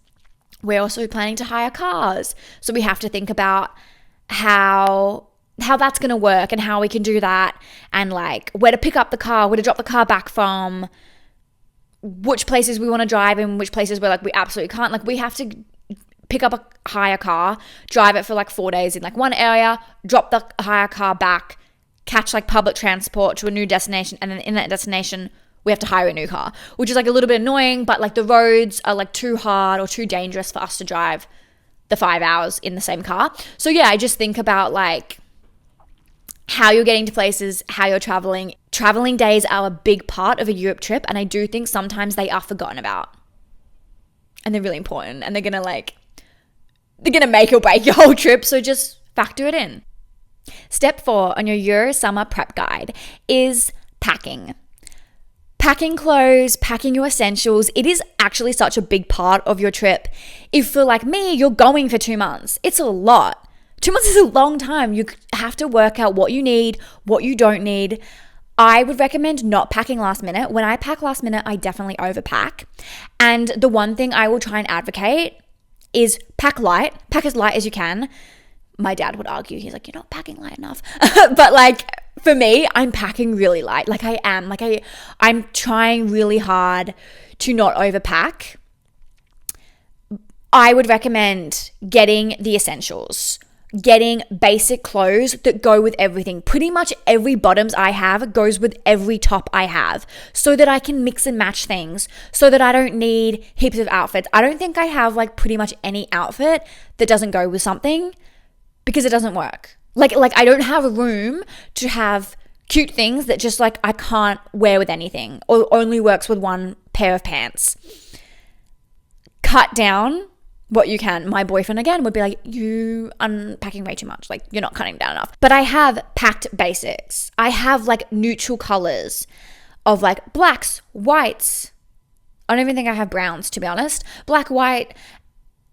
We're also planning to hire cars. So we have to think about how that's going to work and how we can do that and like where to pick up the car, where to drop the car back from, which places we want to drive and which places we're like, we absolutely can't. Like we have to pick up a hire car, drive it for like 4 days in like one area, drop the hire car back, catch like public transport to a new destination, and then in that destination we have to hire a new car, which is like a little bit annoying, but like the roads are like too hard or too dangerous for us to drive the 5 hours in the same car. So yeah, I just think about like how you're getting to places, how you're traveling. Traveling days are a big part of a Europe trip, and I do think sometimes they are forgotten about. And they're really important, and they're going to make or break your whole trip, so just factor it in. Step 4 on your Euro summer prep guide is packing. Packing clothes, packing your essentials, it is actually such a big part of your trip. If for like me, you're going for 2 months, it's a lot. 2 months is a long time. You have to work out what you need, what you don't need. I would recommend not packing last minute. When I pack last minute, I definitely overpack. And the one thing I will try and advocate is pack light, pack as light as you can. My dad would argue, he's like, you're not packing light enough. But like for me, I'm packing really light. Like I am, like I'm trying really hard to not overpack. I would recommend getting the essentials, getting basic clothes that go with everything. Pretty much every bottoms I have goes with every top I have so that I can mix and match things, so that I don't need heaps of outfits. I don't think I have like pretty much any outfit that doesn't go with something because it doesn't work. Like I don't have a room to have cute things that just like I can't wear with anything or only works with one pair of pants. Cut down what you can. My boyfriend again would be like, you unpacking way too much. Like, you're not cutting down enough. But I have packed basics. I have like neutral colors of like blacks, whites. I don't even think I have browns, to be honest. Black, white.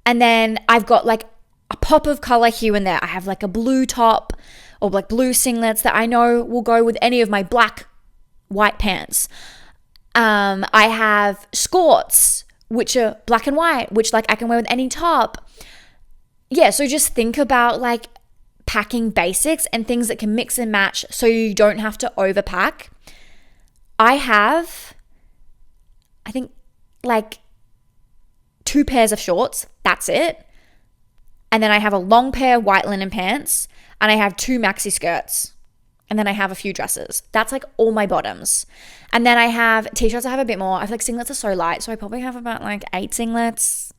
And then I've got like a pop of color here and there. I have like a blue top or like blue singlets that I know will go with any of my black, white pants. I have skirts, which are black and white, which like I can wear with any top. Yeah, so just think about like packing basics and things that can mix and match so you don't have to overpack. I have, I think, like 2 pairs of shorts. That's it. And then I have a long pair of white linen pants and I have 2 maxi skirts. And then I have a few dresses. That's like all my bottoms. And then I have t-shirts. I have a bit more. I feel like singlets are so light. So I probably have about like 8 singlets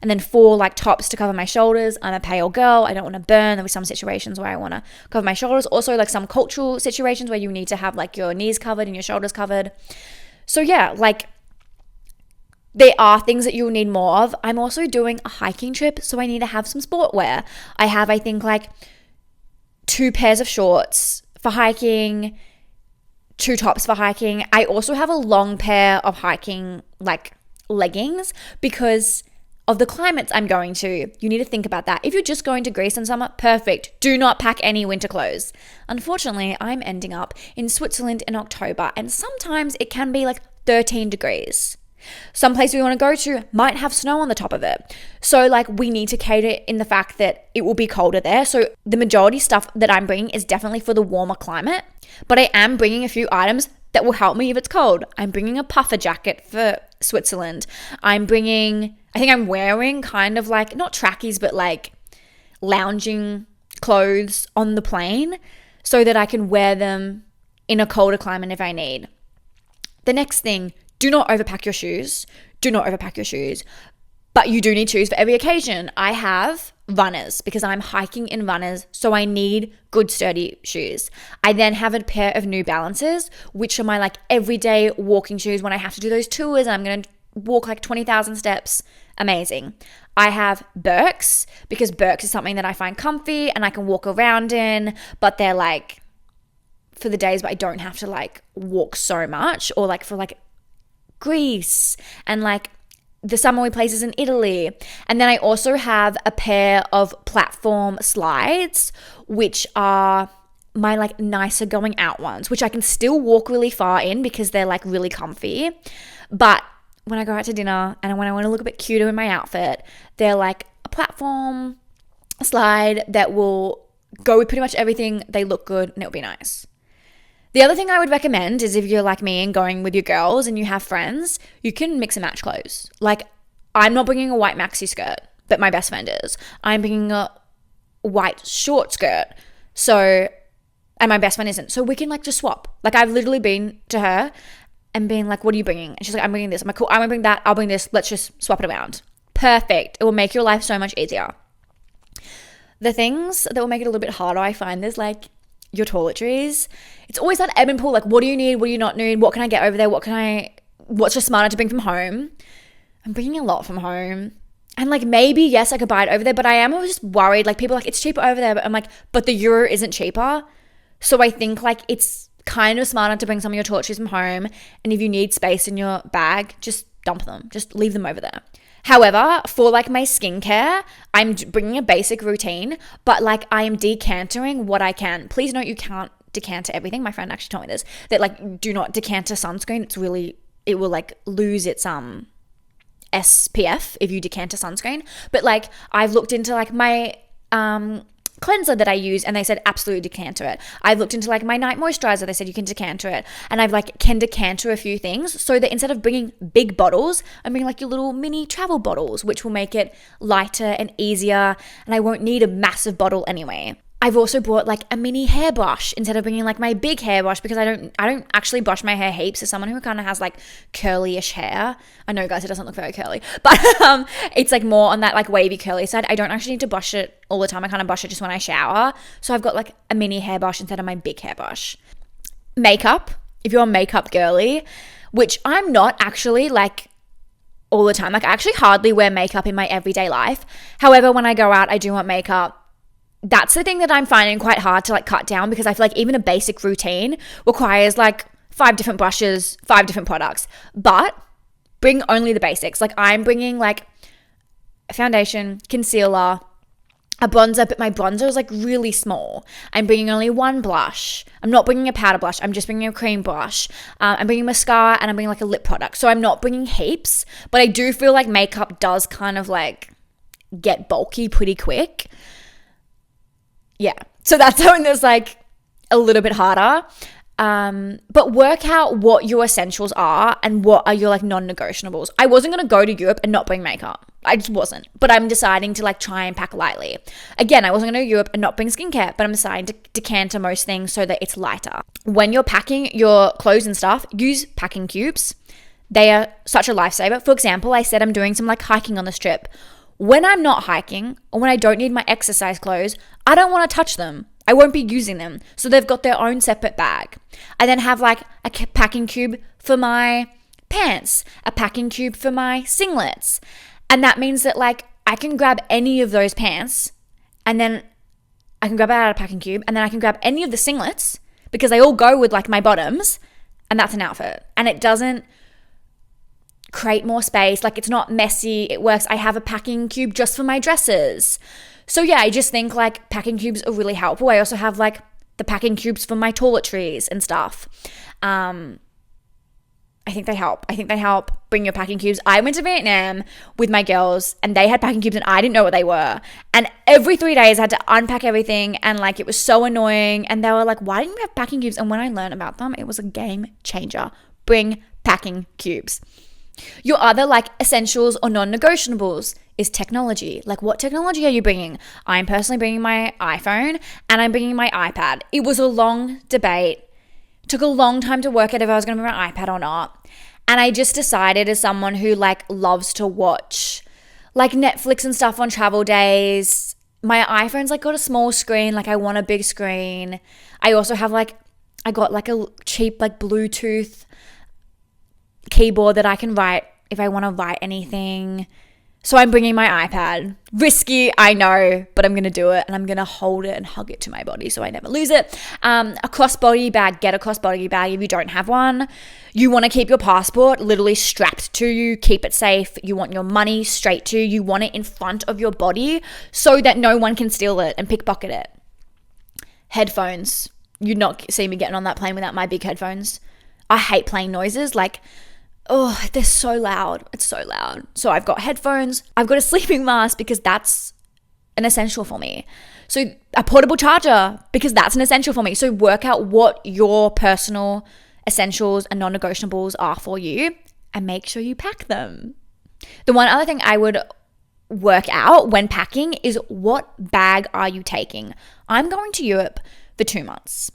and then 4 like tops to cover my shoulders. I'm a pale girl. I don't want to burn. There were some situations where I want to cover my shoulders. Also like some cultural situations where you need to have like your knees covered and your shoulders covered. So yeah, like there are things that you'll need more of. I'm also doing a hiking trip. So I need to have some sport wear. I have, I think, like 2 pairs of shorts for hiking, 2 tops for hiking. I also have a long pair of hiking like leggings because of the climates I'm going to. You need to think about that. If you're just going to Greece in summer, perfect. Do not pack any winter clothes. Unfortunately, I'm ending up in Switzerland in October and sometimes it can be like 13 degrees. Some place we want to go to might have snow on the top of it. So like we need to cater in the fact that it will be colder there. So the majority stuff that I'm bringing is definitely for the warmer climate, but I am bringing a few items that will help me if it's cold. I'm bringing a puffer jacket for Switzerland. I think I'm wearing kind of like, not trackies, but like lounging clothes on the plane so that I can wear them in a colder climate if I need. The next thing, do not overpack your shoes. Do not overpack your shoes. But you do need shoes for every occasion. I have runners because I'm hiking in runners, so I need good sturdy shoes. I then have a pair of New Balances, which are my like everyday walking shoes when I have to do those tours and I'm going to walk like 20,000 steps. Amazing. I have Birks because Birks is something that I find comfy and I can walk around in, but they're like for the days but I don't have to like walk so much, or like for like Greece and like the summery places in Italy. And then I also have a pair of platform slides, which are my like nicer going out ones, which I can still walk really far in because they're like really comfy. But when I go out to dinner and when I want to look a bit cuter in my outfit, they're like a platform slide that will go with pretty much everything. They look good and it'll be nice. The other thing I would recommend is if you're like me and going with your girls and you have friends, you can mix and match clothes. Like I'm not bringing a white maxi skirt, but my best friend is. I'm bringing a white short skirt. So, and my best friend isn't. So we can like just swap. Like I've literally been to her and been like, what are you bringing? And she's like, I'm bringing this. I'm like, cool, I'm gonna bring that. I'll bring this. Let's just swap it around. Perfect. It will make your life so much easier. The things that will make it a little bit harder, I find, is like your toiletries. It's always that ebb and pull. Like, what do you need? What do you not need? What can I get over there? What's just smarter to bring from home? I'm bringing a lot from home. And like, maybe, yes, I could buy it over there, but I am always just worried. Like people are like, it's cheaper over there. But I'm like, but the euro isn't cheaper. So I think like it's kind of smarter to bring some of your toiletries from home. And if you need space in your bag, just dump them. Just leave them over there. However, for like my skincare, I'm bringing a basic routine, but like I am decantering what I can. Please note you can't decanter everything. My friend actually told me this, that like do not decanter sunscreen. It will like lose its SPF if you decanter sunscreen. But like I've looked into like my cleanser that I use and they said absolutely decanter it. I've looked into like my night moisturizer. They said you can decanter it. And I've like can decanter a few things so that instead of bringing big bottles, I'm bringing like your little mini travel bottles, which will make it lighter and easier. And I won't need a massive bottle anyway. I've also brought like a mini hairbrush instead of bringing like my big hairbrush because I don't actually brush my hair heaps. As someone who kind of has like curly-ish hair, I know guys, it doesn't look very curly, but it's like more on that like wavy curly side. I don't actually need to brush it all the time. I kind of brush it just when I shower. So I've got like a mini hairbrush instead of my big hairbrush. Makeup, if you're a makeup girly, which I'm not actually like all the time. Like I actually hardly wear makeup in my everyday life. However, when I go out, I do want makeup. That's the thing that I'm finding quite hard to like cut down, because I feel like even a basic routine requires like 5 different brushes, 5 different products. But bring only the basics. Like I'm bringing like foundation, concealer, a bronzer, but my bronzer is like really small. I'm bringing only one blush. I'm not bringing a powder blush. I'm just bringing a cream blush. I'm bringing mascara, and I'm bringing like a lip product. So I'm not bringing heaps, but I do feel like makeup does kind of like get bulky pretty quick. Yeah. So that's something that's like a little bit harder. But work out what your essentials are and what are your like non-negotiables. I wasn't going to go to Europe and not bring makeup. I just wasn't. But I'm deciding to like try and pack lightly. Again, I wasn't going to Europe and not bring skincare, but I'm deciding to decanter most things so that it's lighter. When you're packing your clothes and stuff, use packing cubes. They are such a lifesaver. For example, I said I'm doing some like hiking on this trip. When I'm not hiking or when I don't need my exercise clothes, I don't want to touch them. I won't be using them. So they've got their own separate bag. I then have like a packing cube for my pants, a packing cube for my singlets. And that means that like I can grab any of those pants, and then I can grab it out of a packing cube, and then I can grab any of the singlets because they all go with like my bottoms, and that's an outfit. And it doesn't create more space. Like it's not messy. It works. I have a packing cube just for my dresses. So yeah, I just think like packing cubes are really helpful. I also have like the packing cubes for my toiletries and stuff. I think they help. Bring your packing cubes. I went to Vietnam with my girls and they had packing cubes and I didn't know what they were. And every 3 days I had to unpack everything, and like it was so annoying. And they were like, why didn't you have packing cubes? And when I learned about them, it was a game changer. Bring packing cubes. Your other like essentials or non-negotiables is technology. Like what technology are you bringing? I'm personally bringing my iPhone and I'm bringing my iPad. It was a long debate. It took a long time to work out if I was going to bring my iPad or not. And I just decided, as someone who like loves to watch like Netflix and stuff on travel days, my iPhone's like got a small screen. Like I want a big screen. I also have like, I got like a cheap like Bluetooth keyboard that I can write if I want to write anything. So I'm bringing my iPad. Risky, I know, but I'm going to do it, and I'm going to hold it and hug it to my body so I never lose it. A crossbody bag. Get a crossbody bag if you don't have one. You want to keep your passport literally strapped to you. Keep it safe. You want your money straight to you. You want it in front of your body so that no one can steal it and pickpocket it. Headphones. You'd not see me getting on that plane without my big headphones. I hate plane noises. Like, oh, they're so loud. It's so loud. So I've got headphones. I've got a sleeping mask because that's an essential for me. So a portable charger because that's an essential for me. So work out what your personal essentials and non-negotiables are for you and make sure you pack them. The one other thing I would work out when packing is, what bag are you taking? I'm going to Europe for 2 months.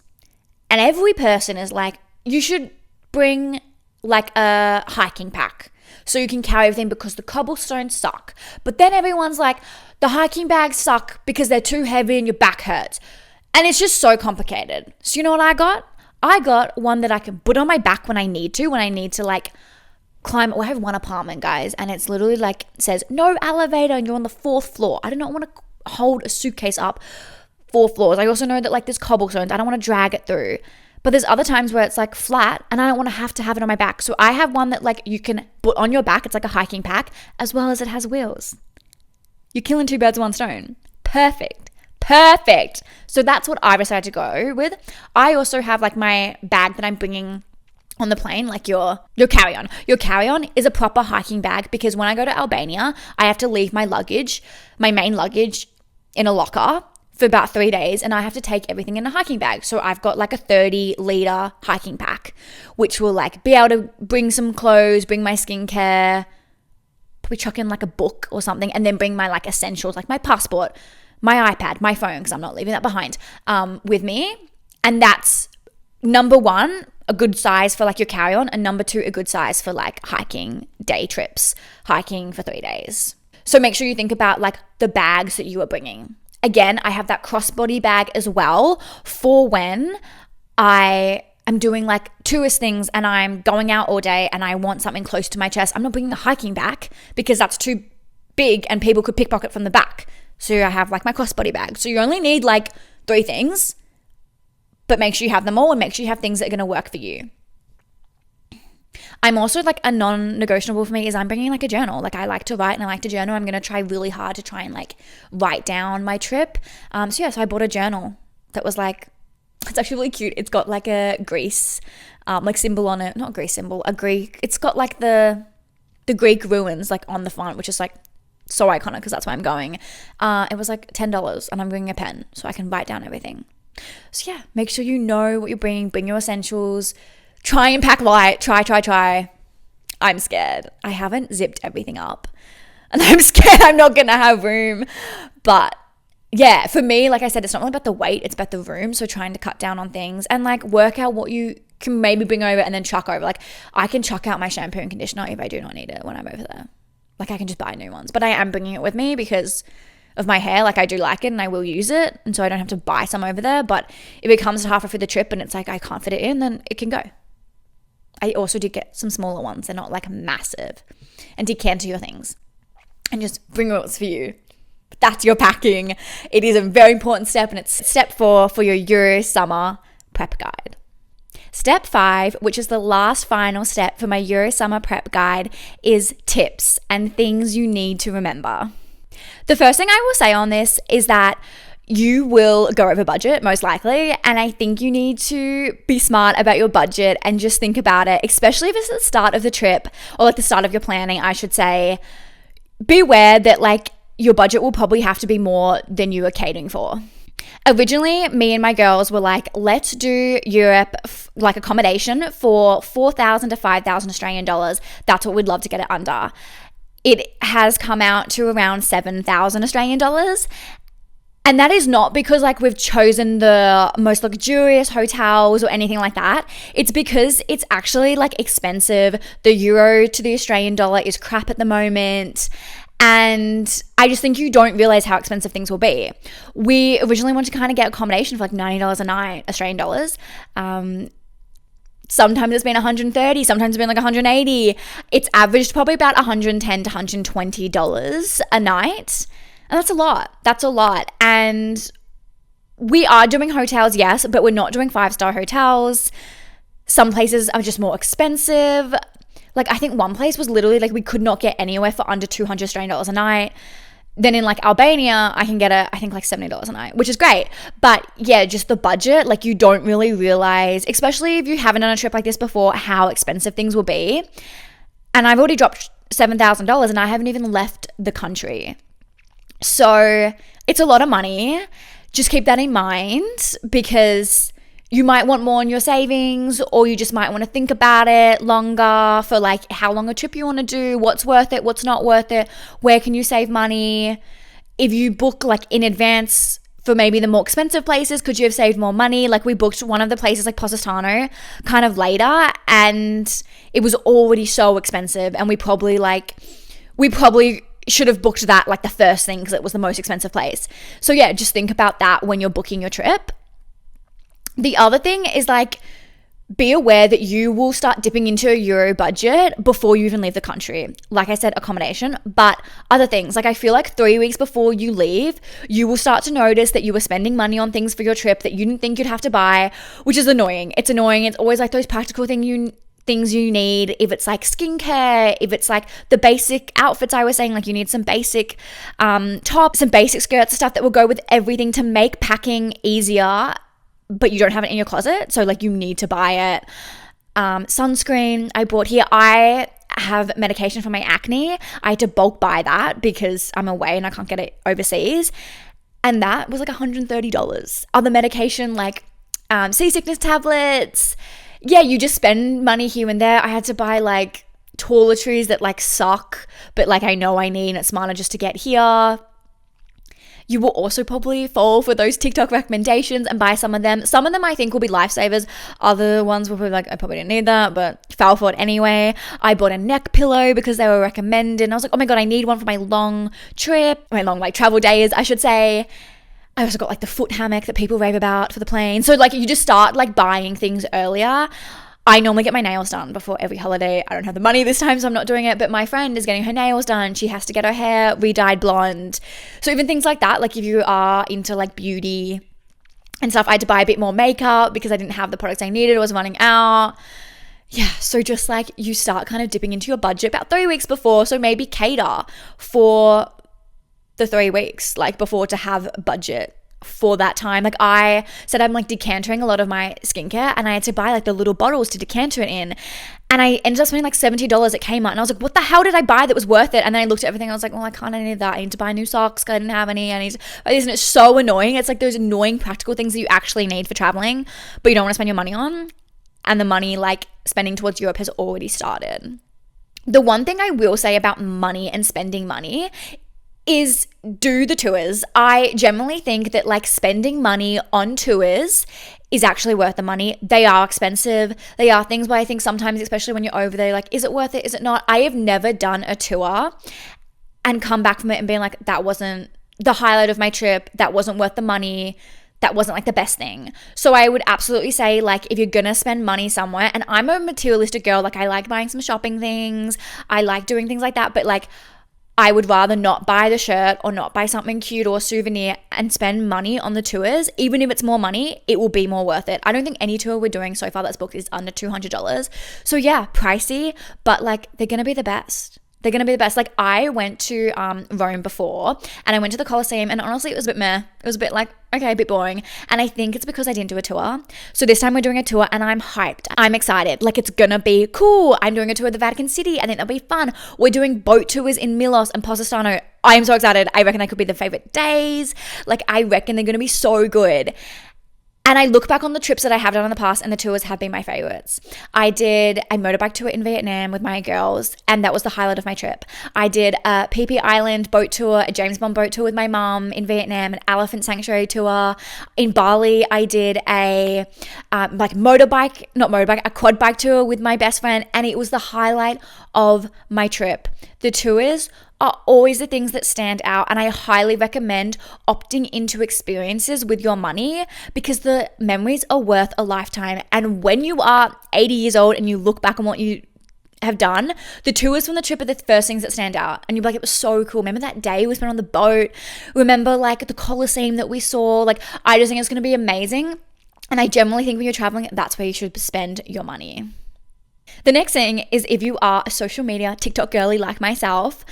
And every person is like, you should bring like a hiking pack so you can carry everything because the cobblestones suck. But then everyone's like, the hiking bags suck because they're too heavy and your back hurts. And it's just so complicated. So you know what I got? I got one that I can put on my back when I need to like climb. Well, I have one apartment, guys, and it's literally like says no elevator and you're on the 4th floor. I do not want to hold a suitcase up 4 floors. I also know that like there's cobblestones. I don't want to drag it through. But there's other times where it's like flat and I don't want to have it on my back. So I have one that like you can put on your back. It's like a hiking pack, as well as it has wheels. You're killing 2 birds with 1 stone. Perfect. So that's what I decided to go with. I also have like my bag that I'm bringing on the plane, like your carry-on. Your carry-on is a proper hiking bag because when I go to Albania, I have to leave my luggage, my main luggage, in a locker for about 3 days, and I have to take everything in a hiking bag. So I've got like a 30-liter hiking pack, which will like be able to bring some clothes, bring my skincare, probably chuck in like a book or something, and then bring my like essentials, like my passport, my iPad, my phone, because I'm not leaving that behind, with me. And that's number 1, a good size for like your carry-on, and number 2, a good size for like hiking day trips, hiking for 3 days. So make sure you think about like the bags that you are bringing. Again, I have that crossbody bag as well for when I am doing like tourist things and I'm going out all day and I want something close to my chest, I'm not bringing a hiking bag because that's too big and people could pickpocket from the back. So I have like my crossbody bag. So you only need like 3 things, but make sure you have them all and make sure you have things that are going to work for you. I'm also like a non-negotiable for me is I'm bringing like a journal. Like I like to write and I like to journal. I'm going to try really hard to try and like write down my trip. So I bought a journal that was like, it's actually really cute. It's got like a Greece like symbol on it. Not a Greece symbol, a Greek. It's got like the Greek ruins like on the front, which is like so iconic because that's where I'm going. It was like $10 and I'm bringing a pen so I can write down everything. So yeah, make sure you know what you're bringing. Bring your essentials. Try and pack light. Try. I'm scared. I haven't zipped everything up and I'm scared I'm not going to have room. But yeah, for me, like I said, it's not really about the weight, it's about the room. So trying to cut down on things and like work out what you can maybe bring over and then chuck over. Like I can chuck out my shampoo and conditioner if I do not need it when I'm over there. Like I can just buy new ones, but I am bringing it with me because of my hair. Like I do like it and I will use it. And so I don't have to buy some over there. But if it comes to halfway through the trip and it's like I can't fit it in, then it can go. I also did get some smaller ones. They're not like massive. And decanter your things and just bring what's for you. But that's your packing. It is a very important step and it's step 4 for your Euro summer prep guide. Step 5, which is the last final step for my Euro summer prep guide, is tips and things you need to remember. The first thing I will say on this is that you will go over budget most likely, and I think you need to be smart about your budget and just think about it, especially if it's at the start of the trip or like the start of your planning, I should say. Be aware that like your budget will probably have to be more than you are catering for. Originally, me and my girls were like, let's do Europe like accommodation for 4,000 to 5,000 Australian dollars. That's what we'd love to get it under. It has come out to around 7,000 Australian dollars. And that is not because like we've chosen the most luxurious hotels or anything like that. It's because it's actually like expensive. The euro to the Australian dollar is crap at the moment. And I just think you don't realize how expensive things will be. We originally wanted to kind of get accommodation for like $90 a night, Australian dollars. Sometimes it's been 130, sometimes it's been like 180. It's averaged probably about $110 to $120 a night. And that's a lot. That's a lot. And we are doing hotels, yes, but we're not doing 5-star hotels. Some places are just more expensive. Like I think one place was literally like we could not get anywhere for under 200 Australian dollars a night. Then in like Albania, I can get I think like $70 a night, which is great. But yeah, just the budget, like you don't really realize, especially if you haven't done a trip like this before, how expensive things will be. And I've already dropped $7,000 and I haven't even left the country. So it's a lot of money. Just keep that in mind because you might want more in your savings, or you just might want to think about it longer for like how long a trip you want to do, what's worth it, what's not worth it, where can you save money. If you book like in advance for maybe the more expensive places, could you have saved more money? Like we booked one of the places like Positano kind of later and it was already so expensive, and we probably should have booked that like the first thing because it was the most expensive place. So yeah, just think about that when you're booking your trip. The other thing is like be aware that you will start dipping into a euro budget before you even leave the country. Like I said, accommodation, but other things. Like I feel like 3 weeks before you leave, you will start to notice that you were spending money on things for your trip that you didn't think you'd have to buy, which is annoying. It's annoying. It's always like those practical things you need. If it's like skincare, if it's like the basic outfits I was saying, like you need some basic tops, some basic skirts, stuff that will go with everything to make packing easier, but you don't have it in your closet. So like you need to buy it. Sunscreen I bought here. I have medication for my acne. I had to bulk buy that because I'm away and I can't get it overseas. And that was like $130. Other medication like seasickness tablets. Yeah, you just spend money here and there. I had to buy like toiletries that like suck, but like I know I need, and it's smarter just to get here. You will also probably fall for those TikTok recommendations and buy some of them. Some of them I think will be lifesavers. Other ones will be like, I probably didn't need that, but fell for it anyway. I bought a neck pillow because they were recommended. And I was like, oh my God, I need one for my long trip, my long like travel days, I should say. I also got like the foot hammock that people rave about for the plane. So like you just start like buying things earlier. I normally get my nails done before every holiday. I don't have the money this time, so I'm not doing it. But my friend is getting her nails done. She has to get her hair re-dyed blonde. So even things like that, like if you are into like beauty and stuff, I had to buy a bit more makeup because I didn't have the products I needed. I was running out. Yeah, so just like you start kind of dipping into your budget about 3 weeks before. So maybe cater for the 3 weeks, like before, to have budget for that time. Like I said, I'm like decantering a lot of my skincare, and I had to buy like the little bottles to decanter it in, and I ended up spending like $70 at Kmart, and I was like, what the hell did I buy that was worth it? And then I looked at everything, I was like, well, I can't need that. I need to buy new socks because I didn't have any. Isn't it so annoying? It's like those annoying practical things that you actually need for traveling, but you don't want to spend your money on, and the money like spending towards Europe has already started. The one thing I will say about money and spending money is do the tours. I generally think that like spending money on tours is actually worth the money. They are expensive. They are things where I think sometimes, especially when you're over there, like, is it worth it? Is it not? I have never done a tour and come back from it and being like, that wasn't the highlight of my trip. That wasn't worth the money. That wasn't like the best thing. So I would absolutely say, like, if you're gonna spend money somewhere, and I'm a materialistic girl, like I like buying some shopping things. I like doing things like that, but like, I would rather not buy the shirt or not buy something cute or souvenir and spend money on the tours. Even if it's more money, it will be more worth it. I don't think any tour we're doing so far that's booked is under $200. So yeah, pricey, but like they're going to be the best. They're going to be the best. Like I went to Rome before, and I went to the Colosseum, and honestly it was a bit meh. It was a bit like, okay, a bit boring. And I think it's because I didn't do a tour. So this time we're doing a tour, and I'm hyped. I'm excited. Like it's going to be cool. I'm doing a tour of the Vatican City. I think that'll be fun. We're doing boat tours in Milos and Positano. I am so excited. I reckon that could be the favorite days. Like I reckon they're going to be so good. And I look back on the trips that I have done in the past, and the tours have been my favorites. I did a motorbike tour in Vietnam with my girls, and that was the highlight of my trip. I did a Phi Phi Island boat tour, a James Bond boat tour with my mum in Vietnam, an elephant sanctuary tour. In Bali, I did a a quad bike tour with my best friend, and it was the highlight of my trip. The tours are always the things that stand out, and I highly recommend opting into experiences with your money because the memories are worth a lifetime. And when you are 80 years old and you look back on what you have done, the tours from the trip are the first things that stand out, and you're like, it was so cool. Remember that day we spent on the boat? Remember like the Colosseum that we saw? Like I just think it's going to be amazing, and I generally think when you're traveling, that's where you should spend your money. The next thing is, if you are a social media TikTok girly like myself,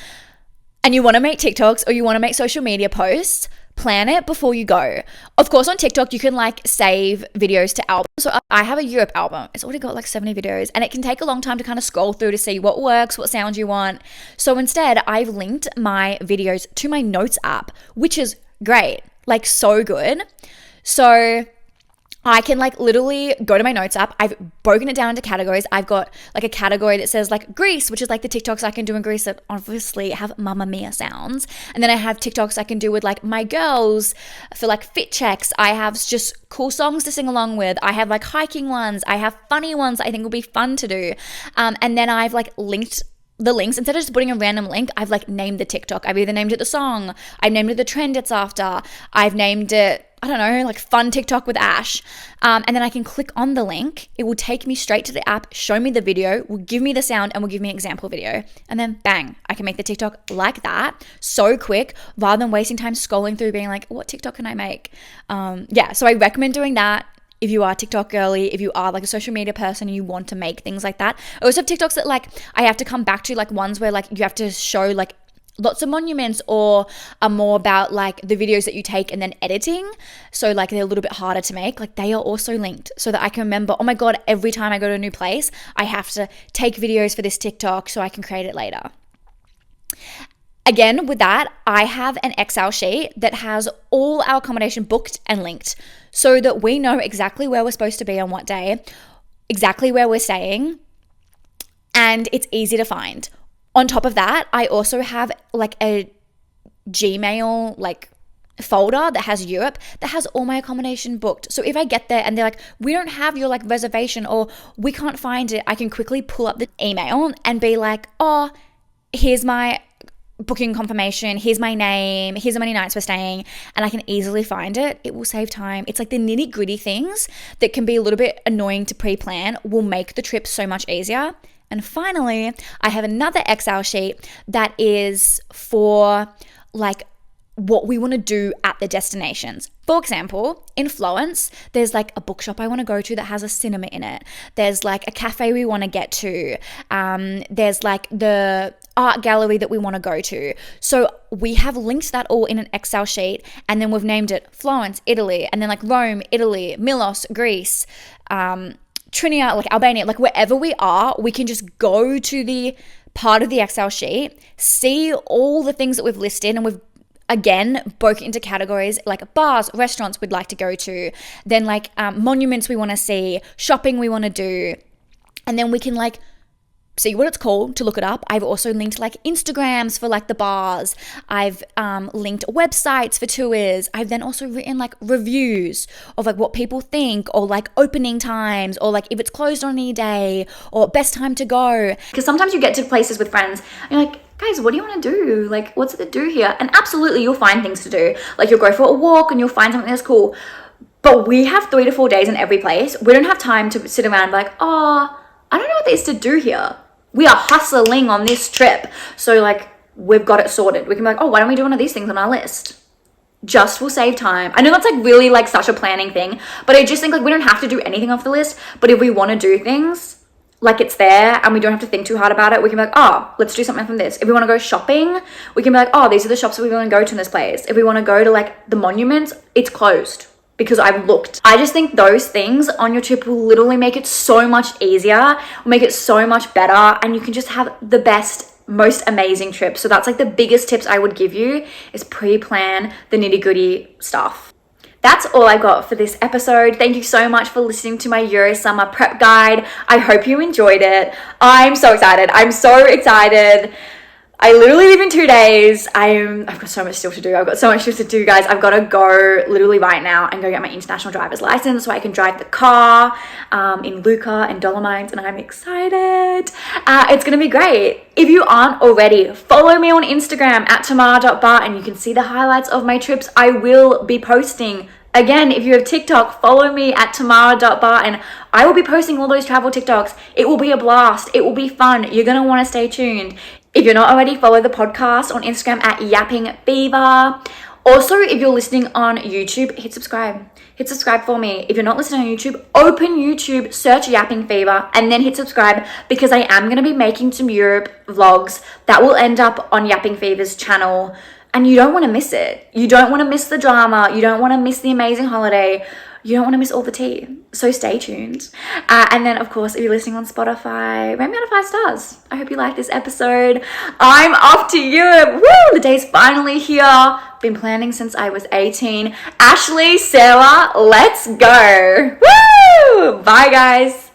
and you want to make TikToks or you want to make social media posts, plan it before you go. Of course, on TikTok, you can like save videos to albums. So I have a Europe album. It's already got like 70 videos, and it can take a long time to kind of scroll through to see what works, what sounds you want. So instead, I've linked my videos to my notes app, which is great, like so good. So I can like literally go to my notes app. I've broken it down into categories. I've got like a category that says like Greece, which is like the TikToks I can do in Greece that obviously have Mamma Mia sounds. And then I have TikToks I can do with like my girls for like fit checks. I have just cool songs to sing along with. I have like hiking ones. I have funny ones I think will be fun to do. And then I've like linked the links. Instead of just putting a random link, I've like named the TikTok. I've either named it the song, I've named it the trend it's after, I've named it, I don't know, like fun TikTok with Ash. And then I can click on the link. It will take me straight to the app, show me the video, will give me the sound, and will give me an example video. And then bang, I can make the TikTok like that, so quick, rather than wasting time scrolling through being like, what TikTok can I make? So I recommend doing that. If you are TikTok girly, if you are like a social media person and you want to make things like that. I also have TikToks that like I have to come back to, like ones where like you have to show like lots of monuments, or are more about like the videos that you take and then editing. So like they're a little bit harder to make. Like they are also linked so that I can remember, oh my God, every time I go to a new place, I have to take videos for this TikTok so I can create it later. Again, with that, I have an Excel sheet that has all our accommodation booked and linked so that we know exactly where we're supposed to be on what day, exactly where we're staying, and it's easy to find. On top of that, I also have like a Gmail like folder that has Europe that has all my accommodation booked. So if I get there and they're like, we don't have your like reservation, or we can't find it, I can quickly pull up the email and be like, oh, here's my booking confirmation, here's my name, here's how many nights we're staying, and I can easily find it, it will save time. It's like the nitty gritty things that can be a little bit annoying to pre-plan will make the trip so much easier. And finally, I have another Excel sheet that is for like what we want to do at the destinations. For example, in Florence, there's like a bookshop I want to go to that has a cinema in it. There's like a cafe we want to get to. There's like the art gallery that we want to go to. So we have linked that all in an Excel sheet, and then we've named it Florence, Italy, and then like Rome, Italy, Milos, Greece, Trinia, like Albania, like wherever we are, we can just go to the part of the Excel sheet, see all the things that we've listed, and we've again broke into categories like bars, restaurants we'd like to go to, then like monuments we want to see, shopping we want to do, and then we can like see what it's called to look it up. I've also linked like Instagrams for like the bars. I've linked websites for tours. I've then also written like reviews of like what people think, or like opening times, or like if it's closed on any day, or best time to go. Because sometimes you get to places with friends and you're like, guys, what do you want to do? Like, what's it to do here? And absolutely you'll find things to do. Like you'll go for a walk and you'll find something that's cool. But we have 3 to 4 days in every place. We don't have time to sit around like, oh, I don't know what there is to do here. We are hustling on this trip. So like we've got it sorted. We can be like, oh, why don't we do one of these things on our list? Just will save time. I know that's like really like such a planning thing, but I just think like we don't have to do anything off the list. But if we want to do things, like it's there and we don't have to think too hard about it, we can be like, oh, let's do something from this. If we want to go shopping, we can be like, oh, these are the shops that we want to go to in this place. If we want to go to like the monuments, it's closed because I've looked. I just think those things on your trip will literally make it so much easier, will make it so much better, and you can just have the best, most amazing trip. So that's like the biggest tips I would give you is pre-plan the nitty-gritty stuff. That's all I got for this episode. Thank you so much for listening to my Euro Summer prep guide. I hope you enjoyed it. I'm so excited. I'm so excited. I literally leave in 2 days. I've got so much still to do. I've got so much still to do, guys. I've got to go literally right now and go get my international driver's license so I can drive the car in Lucca and Dolomites, and I'm excited. It's going to be great. If you aren't already, follow me on Instagram at tamara.bar and you can see the highlights of my trips. I will be posting. Again, if you have TikTok, follow me at tamara.bar and I will be posting all those travel TikToks. It will be a blast. It will be fun. You're going to want to stay tuned. If you're not already, follow the podcast on Instagram at Yapping Fever. Also, if you're listening on YouTube, hit subscribe. Hit subscribe for me. If you're not listening on YouTube, open YouTube, search Yapping Fever, and then hit subscribe because I am going to be making some Europe vlogs that will end up on Yapping Fever's channel. And you don't want to miss it. You don't want to miss the drama. You don't want to miss the amazing holiday. You don't want to miss all the tea. So stay tuned. And then, of course, if you're listening on Spotify, rate me out of 5 stars. I hope you like this episode. I'm off to Europe. Woo! The day's finally here. Been planning since I was 18. Ashley, Sarah, let's go. Woo! Bye, guys.